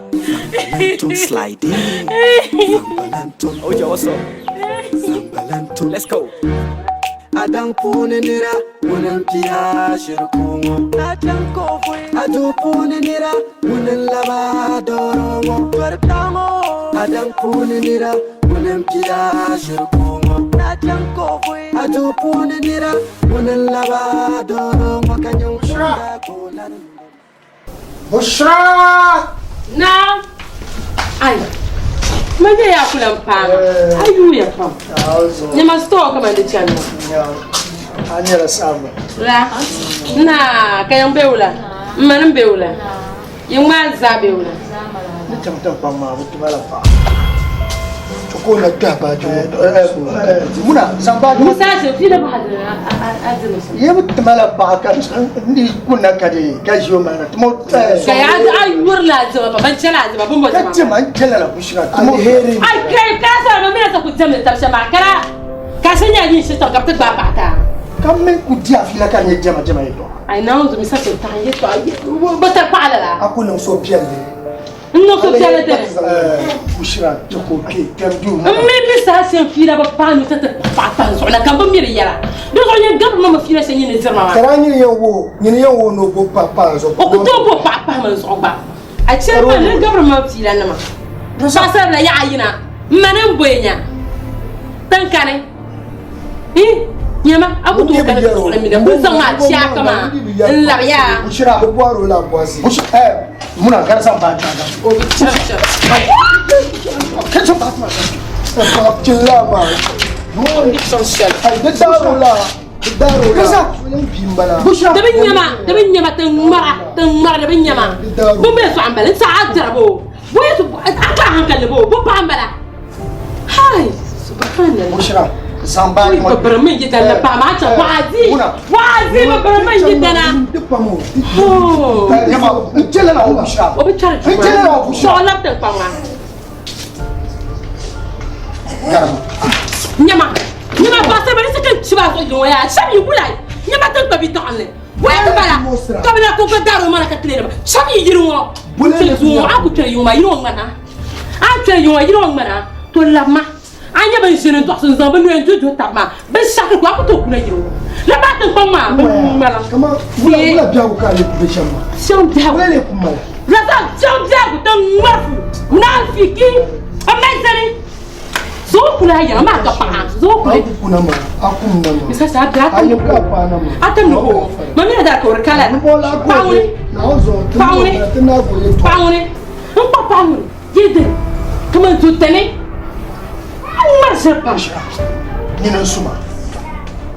S1: Sliding. Oja, what's up? Let's go. Adang pune nira, unen pia shirkungo. Adu pune nira, unen lava dorongo. Adang pune nira, unen pia shirkungo. Adu pune nira, unen lava dorongo. Kanyong shunda kulan.
S3: Bushra!
S2: Na Ai Mwenye ya kula mpanga Ayu ya pam Nyama store kama ndi chanya
S3: Anyara sama.
S2: La Na kaya mbeula Mmana mbeula Yungma za beula
S3: Nitamta pa ma mutumala pa. Chokona tapa jo. Muna zamba.
S2: Musaje fida bahadra Adina
S3: Yebu mutumala pa ka ndi kuna kade kajo mana tumo.
S2: Kaya ayu wurla zaba banchala zaba bumbo zaba
S3: Kace man kala bushra tumo heri.
S2: Ai kai kasa no mena ta kujamle tabsha makara Kasanya ni shito kapta ba pata
S3: Kamme kudia fila kan ye jama yeto.
S2: Ai nauzu misafir tanye to ai bata pala la
S3: Akuna so piale.
S2: No so piale tene
S3: Bushra joko ke temdu.
S2: Maybe ça c'est un fil à pas nous tête pas on a quand même yala donc on y a gab mama fil c'est ni zerma
S3: Kara nyini yewo no bo papa zo.
S2: o ko to bo papa man so ba a tiens pas le gab mama fil na ma ça ça la ya ayina manan boyenya tankane nyama aku to kana so mi da mun san ma ciya kama la ya
S3: Bushra bo waro la boisi. Bushra muna garsan ba ta ga.
S2: o chacha
S3: Kace ba ma. Abdullah ma.
S2: no essentiel
S3: Ai da daro la. Daro. Kasa bimbala. Bushra.
S2: da bin nyama tan mara da bin nyama bo me so ambala sa adrabo bo yesu aka hankali bo pa ambala hai subhanallah
S3: Bushra. Zamba
S2: Oi, babaraman gida na ba ma ta wazi babaraman gida na oh
S3: Yama jela na Bushra.
S2: o bi chara
S3: Jela na Bushra.
S2: so la ta pa ma nyama ba sa ba se kan chiba so yo ya shabi bulai nyama ta ba bi tonle wa ta bala ka bala ko ka daro mara ka tlere ba shabi yirwo bulai zo aku tere yo ma yirwo ngana a tere yo yirwo ngana to lamma anya ban shirin to sun zama ne juju tabma ban shaka ko aku to kuna yiro la ba ta ban ma ban mala
S3: Kama wala biya ko ka le bishama.
S2: shon ta
S3: Wala le kuma.
S2: la ta shon ta ku tan marfu munafiki amma zani zo kula ya ma ka pa zo kula
S3: Kuna ma. Akuna ma.
S2: bisa sa da
S3: Ayo ka pa na ma.
S2: atan no mami da ko kala
S3: Bola ko.
S2: pauni
S3: Na ozo.
S2: Pauni.
S3: Tana go ye to.
S2: pauni un pa pauni yede Comment tu tenais? Marche pas.
S3: Nina Suma.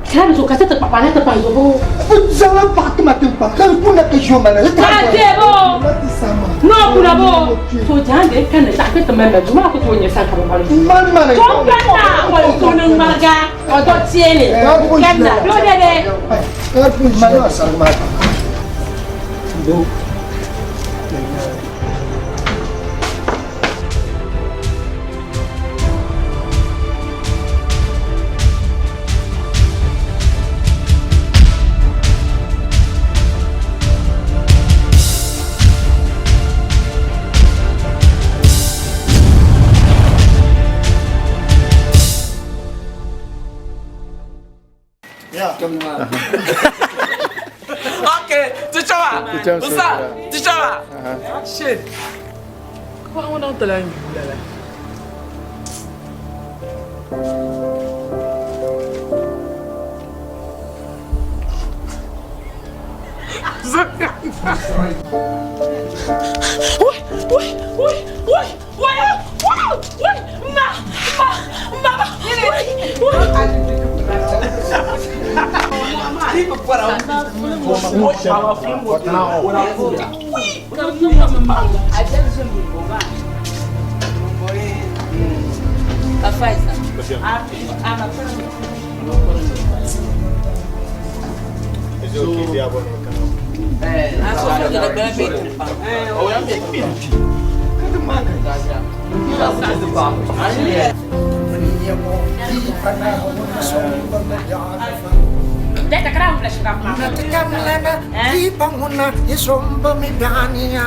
S2: Claro, tu casete papa neta pa yo.
S3: Vous allez pas que ma tempa. Quand vous n'avez que je m'en ai.
S2: Non, pour d'abord. Faut dire que quand tu as fait ta même, tu m'as fait une sac à parler.
S3: Maman,
S2: ton papa, on tourne marga, on doit tirer. Comme ça, l'odeur.
S9: Okay, tu coba. Besar, tu coba. Shit.
S5: Kau orang telan lah.
S2: Detta kan flash rap ma.
S10: Di bangunan isomba midania.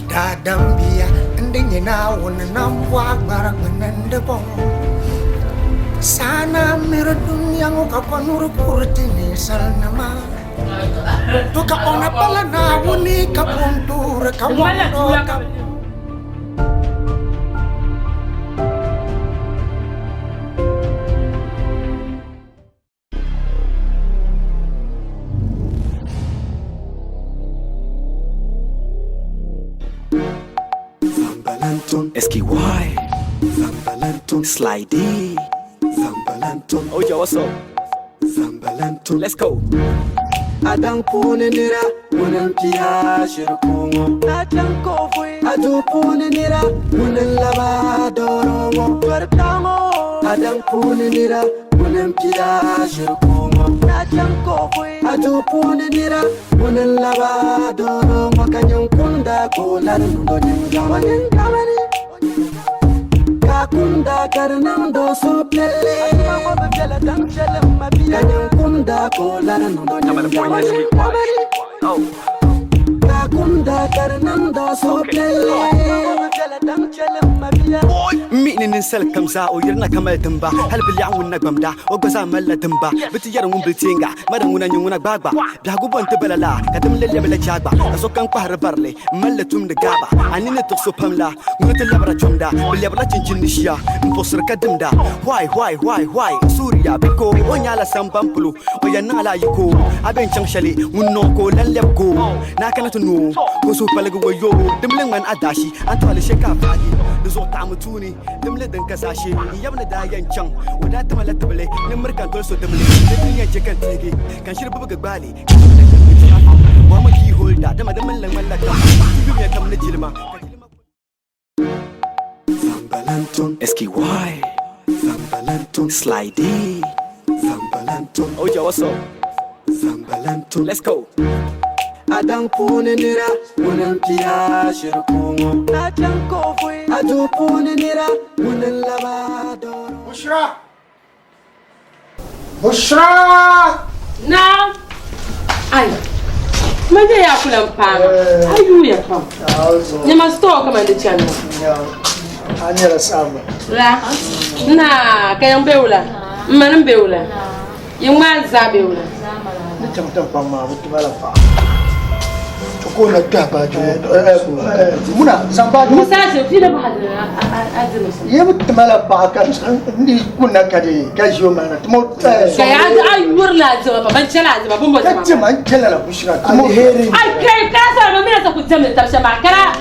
S10: Dadambia ndinye na wona namwa barak menende bong. Sana mira dunia ngoka konuru kurtini salnama. Tuka ona pala na wuni kapuntura kamono.
S1: SKY Zambalanton Slidey Zambalanton Oh yo, what's up? Zambalanton Let's go Adang pune nira Munan pia shirkungo Adang kofwe Adu pune nira Munan lava dorongo Kwartango Adang pune nira Munan pia shirkungo Adang kofwe Adu pune nira Munan lava dorongo Kanyang kunda kolan Nundo nyinga kamani Kunda karnando soplele Kanyang kunda kolan Nundo nyinga Kunda karnando soplele مين نسلك كم ساعة ويرنا كمال تنبا هل باليعون نقمدا وقزا ملا تنبا بتيارون بلتينغا مرمونا نيونا بابا بيحقوب انت بلالا كدم للي بلا جاقبا اسوكان قهر برلي ملا توم نقابا عنين تقصو بملا ونت اللي برا جمدا باللي برا تنجن نشيا مبصر كدمدا واي سوريا بيكو ونيالا سامبامبلو ويانا لا يكو أبين شنشلي ونوكو لنلبكو ناكنا تنو كوسو بلغو ويو دملن من أداشي أنتو على شكا فادي نزو تعمتوني دملدن كساشي يبنى دايان شان ودا تملا تبلي نمركان تولسو دملي الدنيا جكان تيجي كان شرب ببقى بالي وما كي هولدا دملن ملكا تبيو يا كم نجلما Zambalanton SKY Zambalanton Slidey Zambalanton Oh yo, what's up? Zambalanton Let's go Adang pune nira Munan pia shirkungo Adang kofwe Adu pune nira Munan lavadoro
S3: Bushra
S2: Now Ay Manje ya kula mpanga Ayu ya pam Nyama store kama ndi channel
S3: Anyela sama
S2: La Na kaya mbeula Mmana mbeula Yengma za beula
S3: Nitamta pama Mutumala pa Tukuna taba Muna Zamba
S2: Musase fila bahadra Adino
S3: Yebu tamala pa Ni kuna kadi Kajio mana Tumo
S2: Kaya ayu la zima pa Manchela zima Bumbo zima
S3: Kati manchela la Bushra Tumo heri
S2: Ay kaya kasa Mamina sa kutamle Tabsha makara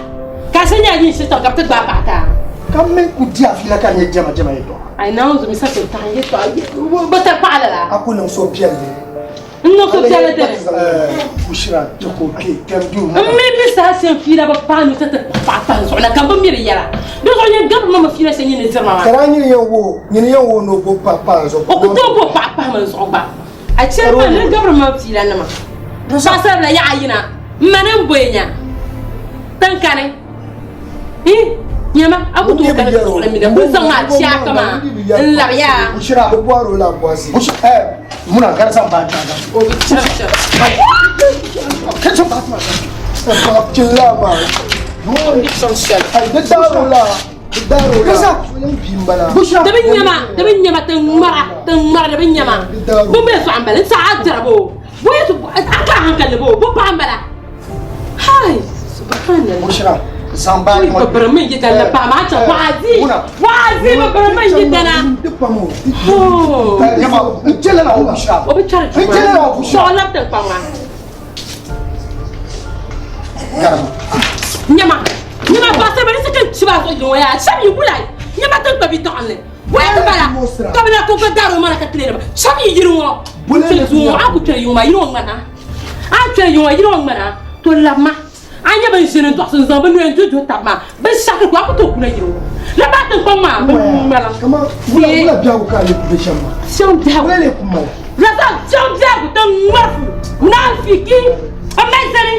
S2: Kasanya ni sito kapte ba pata.
S3: Kamen ku dia fila kan ye jama jama yeto.
S2: Ai na zo mi sa to tan ye to ba ta pala la.
S3: Aku nang so pian ni.
S2: No so pian de.
S3: Bushra joko ke kamdu.
S2: Mi sa sen fila ba pa no ta pata so na kan ba mi yara. Do so ye gab ma fila sen ni zirma.
S3: Karani ni yo no bo papa so.
S2: O ko to bo papa man so ba. A ce ma ne gab ma fila na ma. Do sa sa la ya ayina. Manan boyenya. Tan kane. Nyama aku tu kan so la mi da kun san ma ciya kama. La ya.
S3: Bushra bo baro la boisi. Muna gar san ba ta.
S2: O bi chara.
S3: Kan san ba ta. Ba killa ba.
S2: No ni son shel.
S3: Ai da daro la. Daro la. Kasa. Bimbala. Bushra.
S2: Da bin nyama tan mara da bin nyama. Bo me so ambala sa adrabo. Bo yesu aka hankali bo pa ambala. Hai, subhanallah.
S3: Bushra. Zamba
S2: ni babarman gidan na ba ma ta wazi babarman gidan na oh
S3: jama jela na Bushra
S2: o bi chara
S3: jela na Bushra
S2: so la ta pa ma nyama ba sa ba ni se kan chiba so yo ya shabi bulai nyama ta ba bi ton le wa ta bala ka bala ko ka daro mala ka tlere ba shabi yirwo bulai zo aku tere yo ma yirwo ngana a tere yo yirwo ngana to lama anya ban sinin to sun zamba no yanzu to tabma ban shaka ko aku to kuna yiro la ba tan kon ma mala
S3: kama bula biya ku ka le ku shamma
S2: sham biya
S3: ku le ku ma
S2: la ta sham biya ku tan marfu munafiki amma zani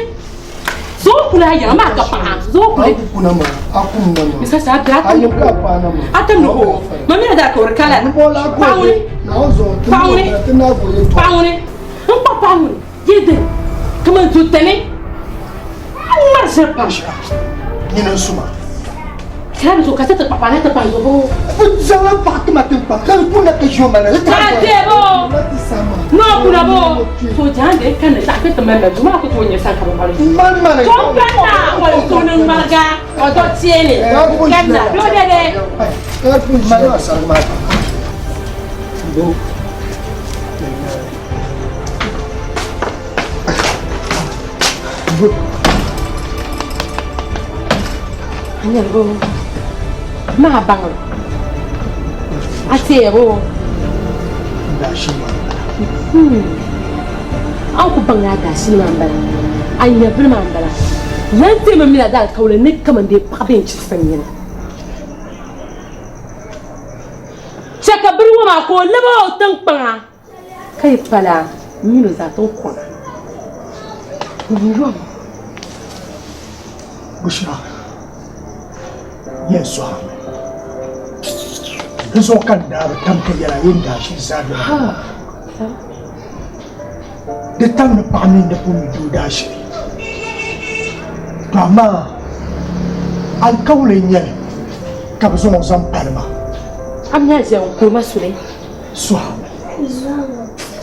S2: zo kula ya ma ka pa zo kula
S3: kuna ma aku na ma
S2: bisa sa biya ka
S3: ayu ka pa na ma
S2: atan no mami da ko kala pauni pauni pauni yede kuma tutane marche pas.
S3: Ni non suma.
S2: Claro, tu casa te papá te pa yo.
S3: Zala pa que matem pa. Kan puna que jo mana.
S2: Tadebo. No puna bo. To jande kan ta ka ta mama juma ko to nya san ka ba.
S3: Man mana.
S2: To kana ko to nan marga. O to tiene. Kana do de.
S3: Ka pun mana san ma. Bo.
S2: Hanya bo. Ma bang. Ate bo.
S3: Dashi ma.
S2: Aku bang ada shi ma bala. Anya bir ma bala. Yanti ma mila da kaule ne kaman de pa ben ci sanyin. Chaka bir wa ma ko lebo tan pa. Kai pala mino za ton ko.
S3: Bushra. Yes, so kan da tamka yara yin da shi sabi da tam na pamin da pun do da shi to amma alkawlin ne ka ba zo zan palma
S2: amna je ko masule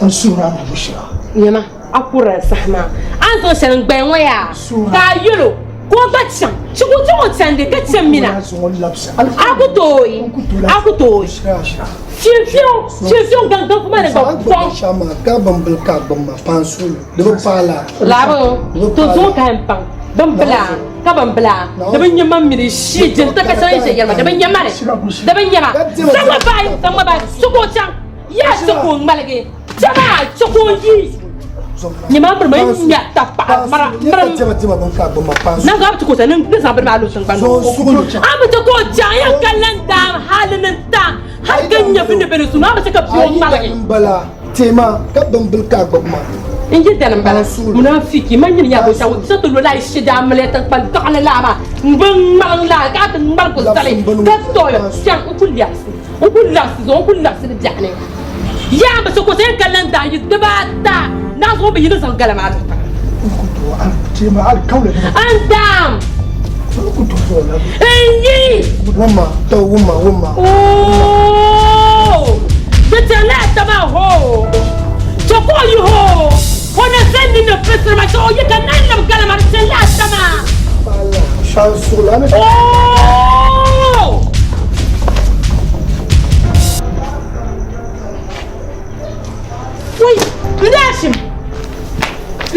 S3: an sura ma Bushra
S2: yama akura sahma an zo san gben waya ka yulo ko batsan shi ko to tsande ka tsamina aku to fiu gangan kuma ne ba ko
S3: shama ka bambal ka bamma pansu de pala
S2: labo to zo kan pan bambala ka bambala da ban yamma mi shi jin ta ka sai sai yamma da ban yamma ne da ban yamma sama bai su ko can ya su ko malage jama su ko yi ni ma ber mai nya ta pa mara nan ga ko sanin din sa ber ma lu sun ban am ta ko jayan kallan da halin ta har ganya bin da bin su na ba ta fiyo malage
S3: bala tema ka bambal ka bamma
S2: in ji da nan bala munafiki man yin ya bo sa sa to la shi da amale ta ban ta na la ma ban mal la ka ta mal ko sale ka to yo san ku kulliya zo kulliya su da jahne ya ba ko sai kallan da yi dubata na zo bi yin san galama ta
S3: tema al kaula
S2: andam
S3: wama to wama
S2: oh ta la ta ba ho to ko you ho ona sendi no petra ma to ye kan nan galama ta la ta ma
S3: chance la
S2: oh oui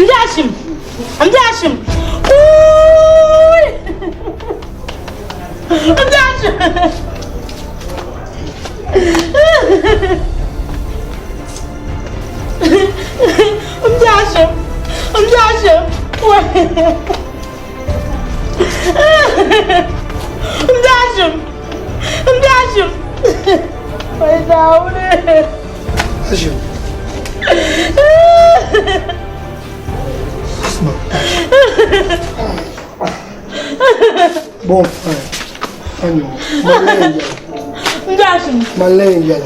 S2: Ndashim. Ooh!
S5: I'm Joshua. Wait down.
S4: Bon frère, Malaya.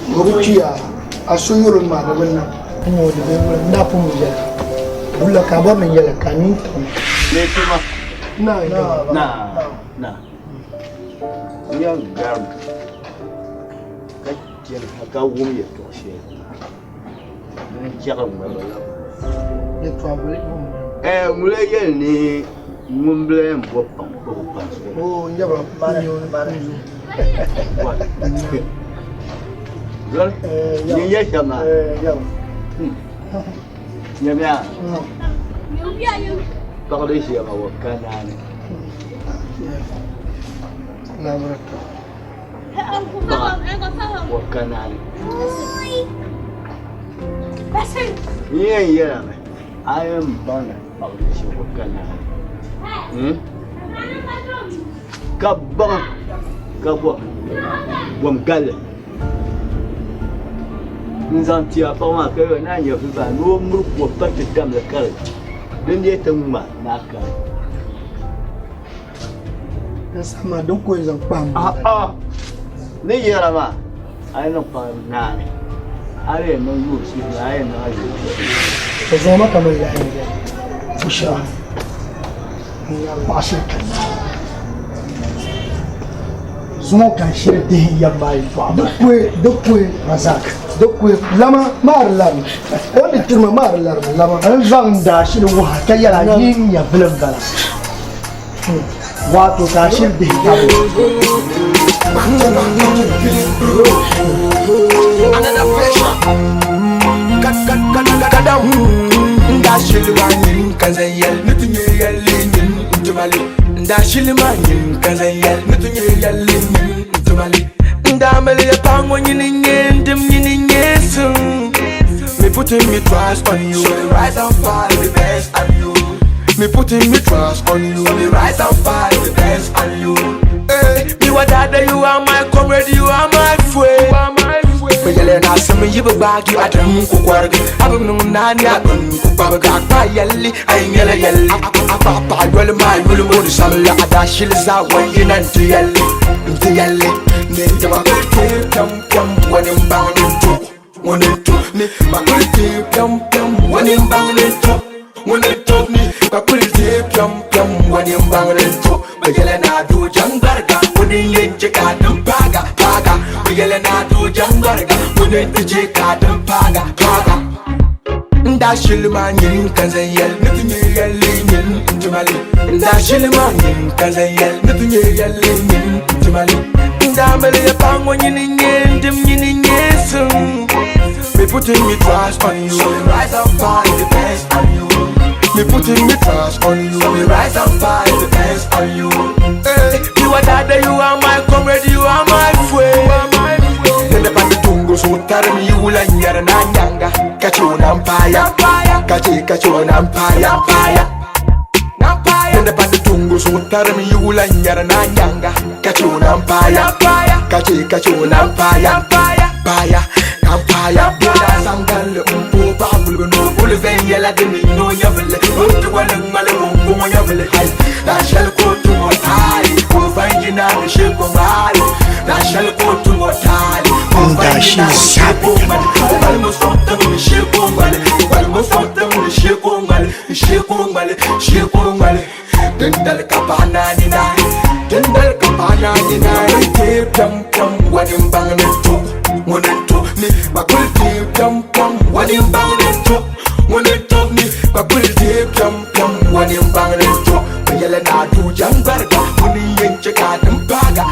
S4: Morutia, a suyuru madamana. No, the Napu Yella. Bula Cabana Yella Canin. No.
S1: Young girl. Ka wumi to she. Kira mu ba.
S4: The trouble.
S1: Mulaya ni mumble mbo pam.
S4: Oh, yaba Mario.
S1: Rồi, như chồng à? Nhớ nha. Có đi xìa mà quật ca này. Quật ca này. Như vậy là mày. Ai em bao này bảo đi xìa quật ca này. Cấp băng, cấp băng, quầm cay. Nzan tia pa ma ka na nya fi ba no mur ko pa ti dam la kare den ye tan ma na ka
S4: Sama don ko zan pam
S1: ne yara ma ai no pa na are no yu si na ai na ai
S4: to zo ma kamar ya ne insha Allah ba shi zumo kan shirde ya mai fa dokwe razak dokwe lama mar lam wanda turma mar lama an zan da shi wa ta yara yin ya bulan bala wato ta shirde ya
S10: another pressure kadam da shilmanin kazayel mutunye yallin jumali da shilmanin kazayel mutunye yallin jumali da mele ya pango nyinin dim nyinin yesu me putting me trust on you rise and fall the best on you me putting me trust on you rise and fall the best on you hey you are dad you are my comrade you are my friend Yele na sama yiba bagi adam ku kwargi abum nun nani abum ku baga pa yalli ay yele yalli apa pa wal ma wal mo samla ada shil za wani nan ti yalli ne jama ke tam wani mbang ne ba ku ti tam wani mbang ne ni ba ku ti tam wani mbang ne yele na du jangarga wani yenje ka dum baga yele na du jangarga wani tije ka dum paga nda shilma nyin kanzayel nutunye yelle nyin jumali nda shilma nyin kanzayel nutunye yelle nyin jumali nda mele ya pango nyin dim nyin yesu me putting me trust on you rise and fall the best on you me putting me trust on you rise and fall the best on you hey you are dad you are my comrade you are my friend nda pande tungo so tarmi yula nyara na nyanga kacho nampaya kacho nampaya nda pande tungo so tarmi yula nyara na nyanga kacho nampaya kacho nampaya kampaya bila sangal umpo pa bulgono bulven yala de no yavle to wala male mo yavle la shal ko to motali ko vanjina de sheko mali la shal ko to motali ko vanjina de sheko mali wal mo sonta de sheko mali wal mo sonta de sheko mali dendal kapana ni na tam wani mbang ne to ni bakul tam wani mbang ne to ni bakul tam wani mbang ne to yele na du jangarga wani yenche ka dum paga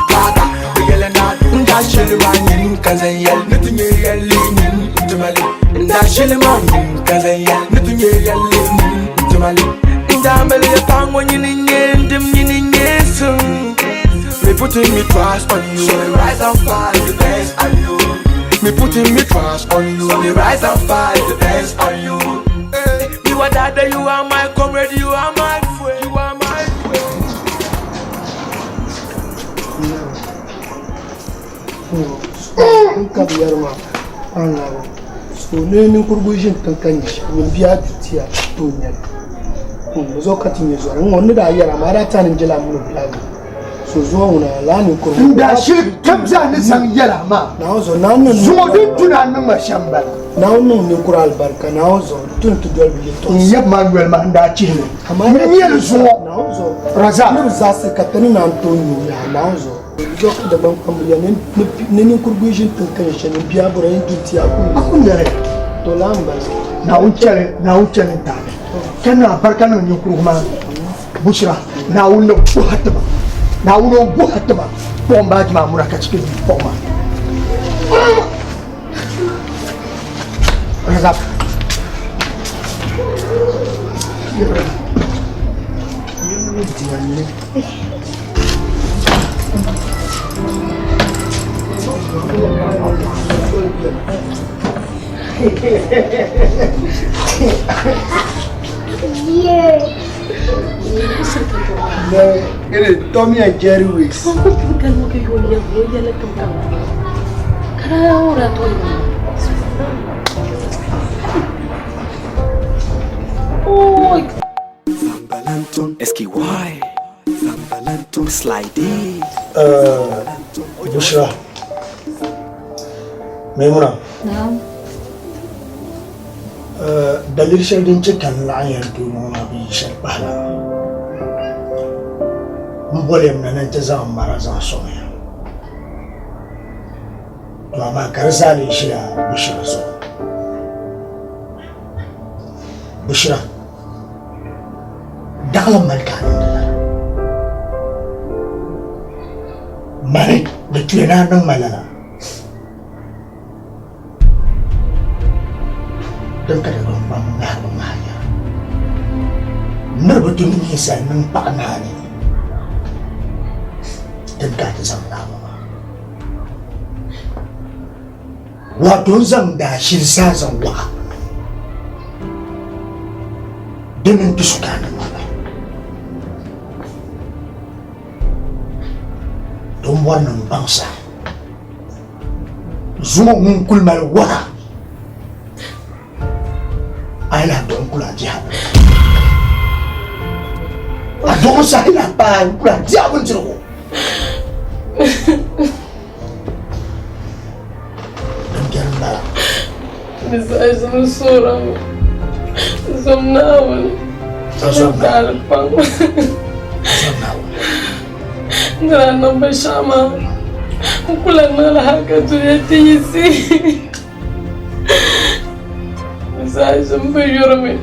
S10: yele na du nda shilma nyin kazayel nutunye yelle nyin jumali nda shilma nyin kazayel nutunye yelle nyin jumali nda mele ya pango nyin dim nyin yesu me putting me trust on you. So the rise and fall depends on you. Me putting me trust on you. So the rise and fall depends on you. You are that, you are my comrade, you are my friend, you are my friend.
S4: So ne kurgujin kankan shi mun biya tutiya to ne mun zo ka tinye zo ran wannan da yara ma da tanin jila mun biya so zo mun la ni kurgu da shi kamza ni san yara ma na zo na nan zo din tunanin mashamba na wannan ne kura albarka na zo tun tu dol bi to yab manuel ma da ci ne amma ne yel zo na zo raza mun za su ka tanin antonio ya na zo zo da ban kamar ne kurgujin kankan shi ne biya burayin tutiya kun yare to lamba na wuce ta kana barka nan ne kurma bushra na wuno bu hatba bomba ji mamura ka cikin bomba razap
S11: Yeah.
S4: Tommy and Jerry Wicks.
S1: Zambalantum, SKY, Zambalantum, Slidey.
S3: Bushra. Maimuna.
S11: Na'am.
S3: Dalil shaidin cikin la'ayar domin abin sharbala. Mbole mnanen ta zama mara zan so ya. To amma karsa ne shi a Bushra so. Bushra. Dalam malkanin da mare da tuyana nan malala. Don kada ban na ba hanya. Narbutun ne sanin ba na ne. Don ka ta zama ba. Wato zan da shi zan wa. Domin ki suka nan ba. Don wannan bansa. Zuwa mun kulmar wara. Ayla don kula jihad. A don sa ila ba kula jihad jiro. Dan garin bala.
S2: Bisa sama seorang Zomnawan. Zomnawan. Ngerana bersama. Kukulan malah kejadian isi. Saya sampai yurme,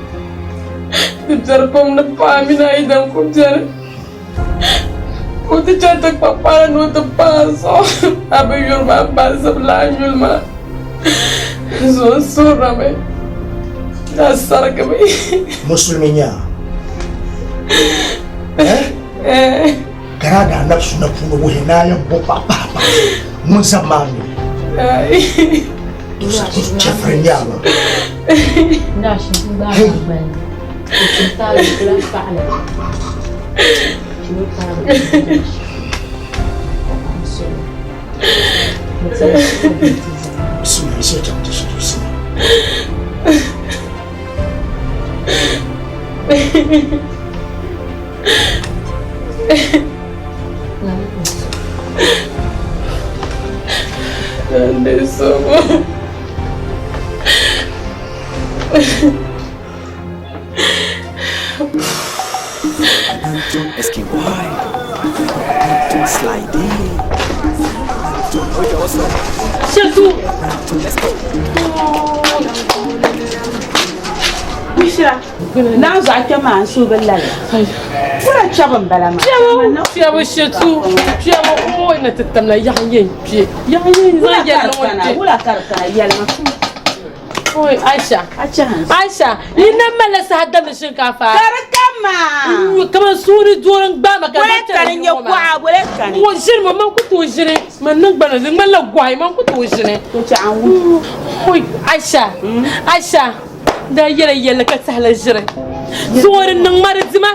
S2: kejar pom nepa mina idam kejar, kau tercatat paparan waktu paso, apa yurma pas sebelah yurma, susur rame, dasar kami.
S3: Muslimnya, kerana nafsu nafsu wahina yang bapak papa, musamani. Terus cefrenya lo.
S11: Nasi bang bang. Kita lupa fa'ala. Cuma fa'ala.
S3: Bismillah, saya jam di situ.
S2: Dan semua.
S1: SKY, Slidey.
S2: Surtout. Mishra,
S6: na zo ake ma an so ballala. Kuna chaban balama.
S2: Fiyawo surtout. Fiyawo ina tatamna yayin pie. Yayin zai
S6: wala karkana yalma.
S2: Oi Aisha, Aisha, ni nan mala sa hadda mishin kafa.
S6: Karkan
S2: كمان سوري دورن بابا كمان
S6: كان يقوى ولا كان
S2: وجر ما كنت وجري ما نقبل زي ما لا قواي ما كنت وجري خوي عايشة ده يلا كسهل الجري زور النمر زما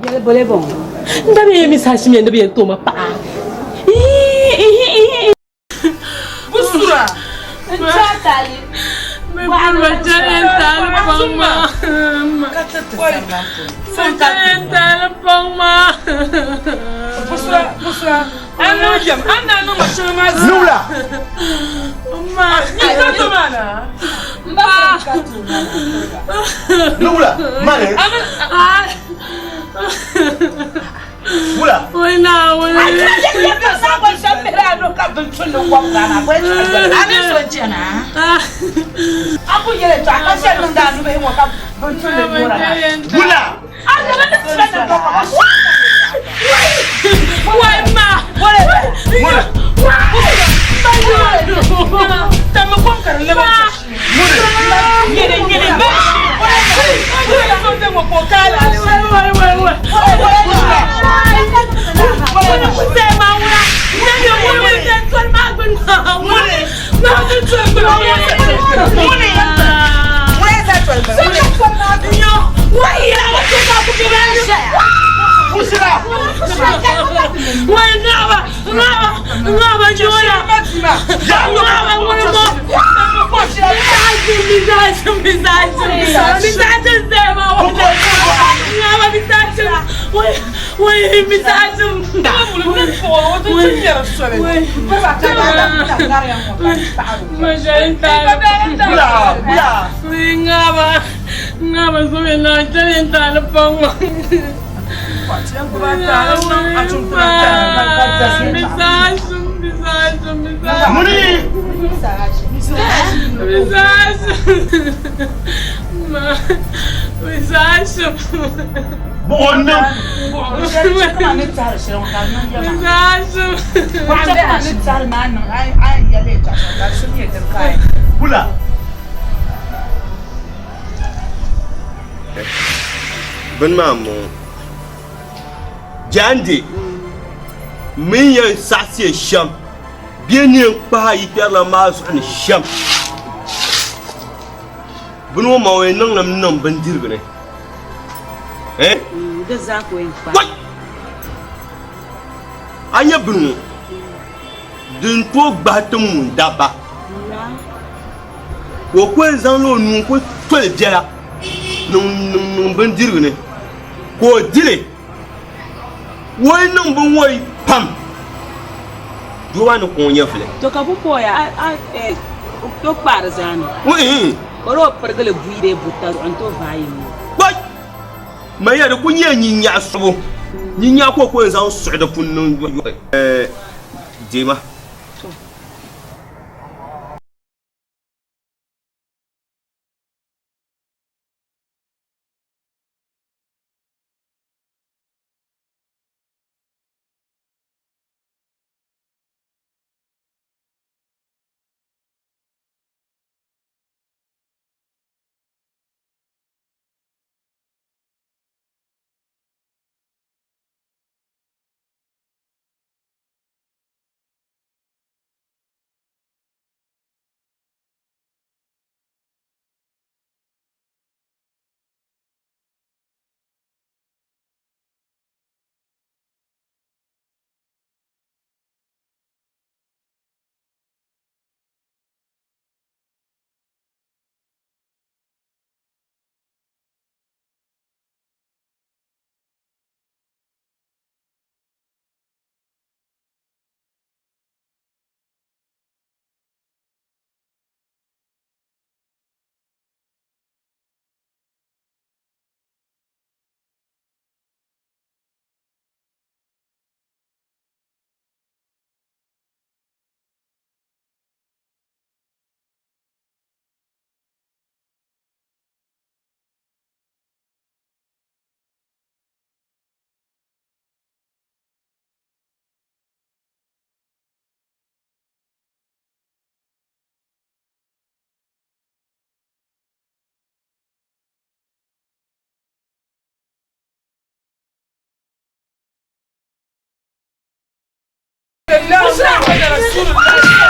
S6: يلا بولي بون
S2: ده بيمس هاشمي ده بينتوما با
S6: بصرة انت تعالي
S2: انت بصرة انا جم انا ما
S3: نولا نولا مالك ولا
S12: بن مامو جاندي من يساسي الشام بيني بها يتلا ما سخن الشام بنو ما وين نم بندير بني إيه
S6: ده زاك وين
S12: أيه بنو دين فوق باتم دابا وكون زانو نكو تول جلا نم بندير بني كو ديري وين نم بنوي pam duwani ko nyefle
S6: to ka bu poya to parzana
S12: oui
S6: oro pergale buire butar onto vayi
S12: boy maya da kunye nyinya subo nyinya ko zan su da funnun jema
S5: الله محمد رسول الله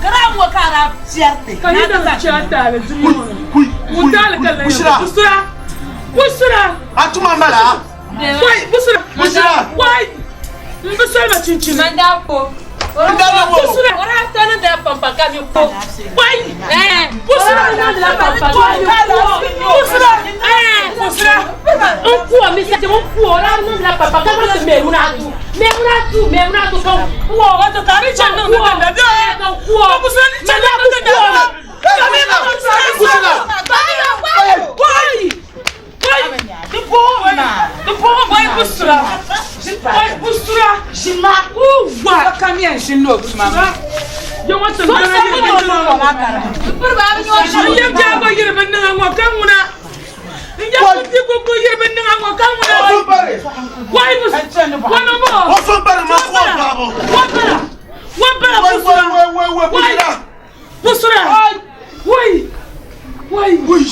S5: كرام وكرام سيارتي كان سيارتي على الدنيا مدالك الله بسرعة بسرعة
S12: أتوما ملا
S5: واي بسرعة واي بسرعة ما تنشين
S2: من دابو
S5: بسرعة
S2: ورا تانا دا بامبا كامي بو
S5: واي
S2: بسرعة لا بامبا
S5: بسرعة بسرعة
S2: on mais c'est mon pour là non la papa comment se met on a tout comme
S5: wow on te carré channel non da da
S2: donc quoi
S5: mais là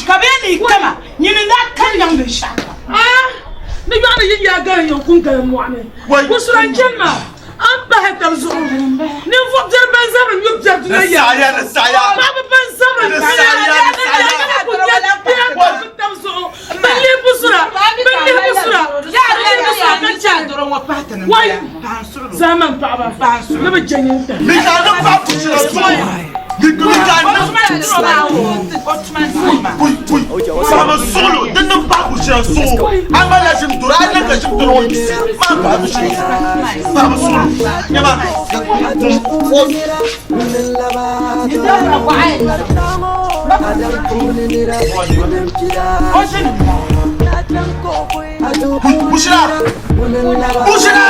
S5: kabeni kama nyinga kanyang de shaka ni yana yin ya ga yan kun ga mu ane wasuran janna an ba hatta zuwa ni fukar ban zaman yub jabna ya saya baba ban zaman bali busra ya na cha doro wa patana wai zaman baba na ba janyinta
S12: mi ka na ba busra Sama solo, dan nan ba ku shi so. An ba la shin dura nan ka shin duro ni. Ma ba ku shi. Sama solo. Ya ba. Bushra. Bushra.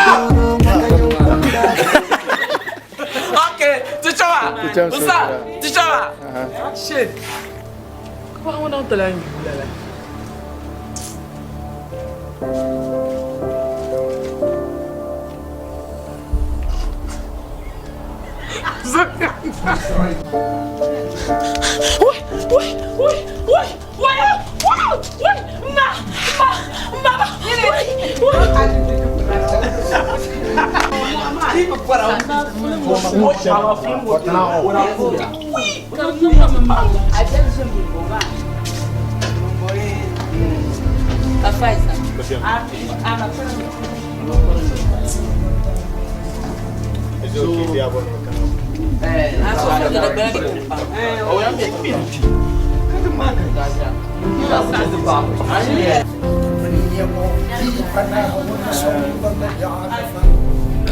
S9: Okay, Tichawa. Busa, Tichawa.
S5: Shit. Kwa wana utala ngi bulala.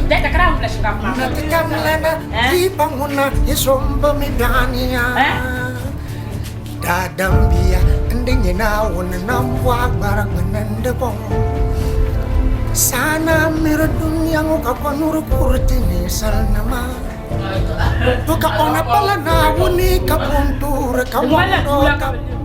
S2: Detta kram flash kapma.
S13: Di panguna isomba medania. Dadambia ndinye na wona namwa barak menende bong. Sana mira dunia ngoka konuru kurtini salnama. Tuka ona pala na wuni kapuntur kamono.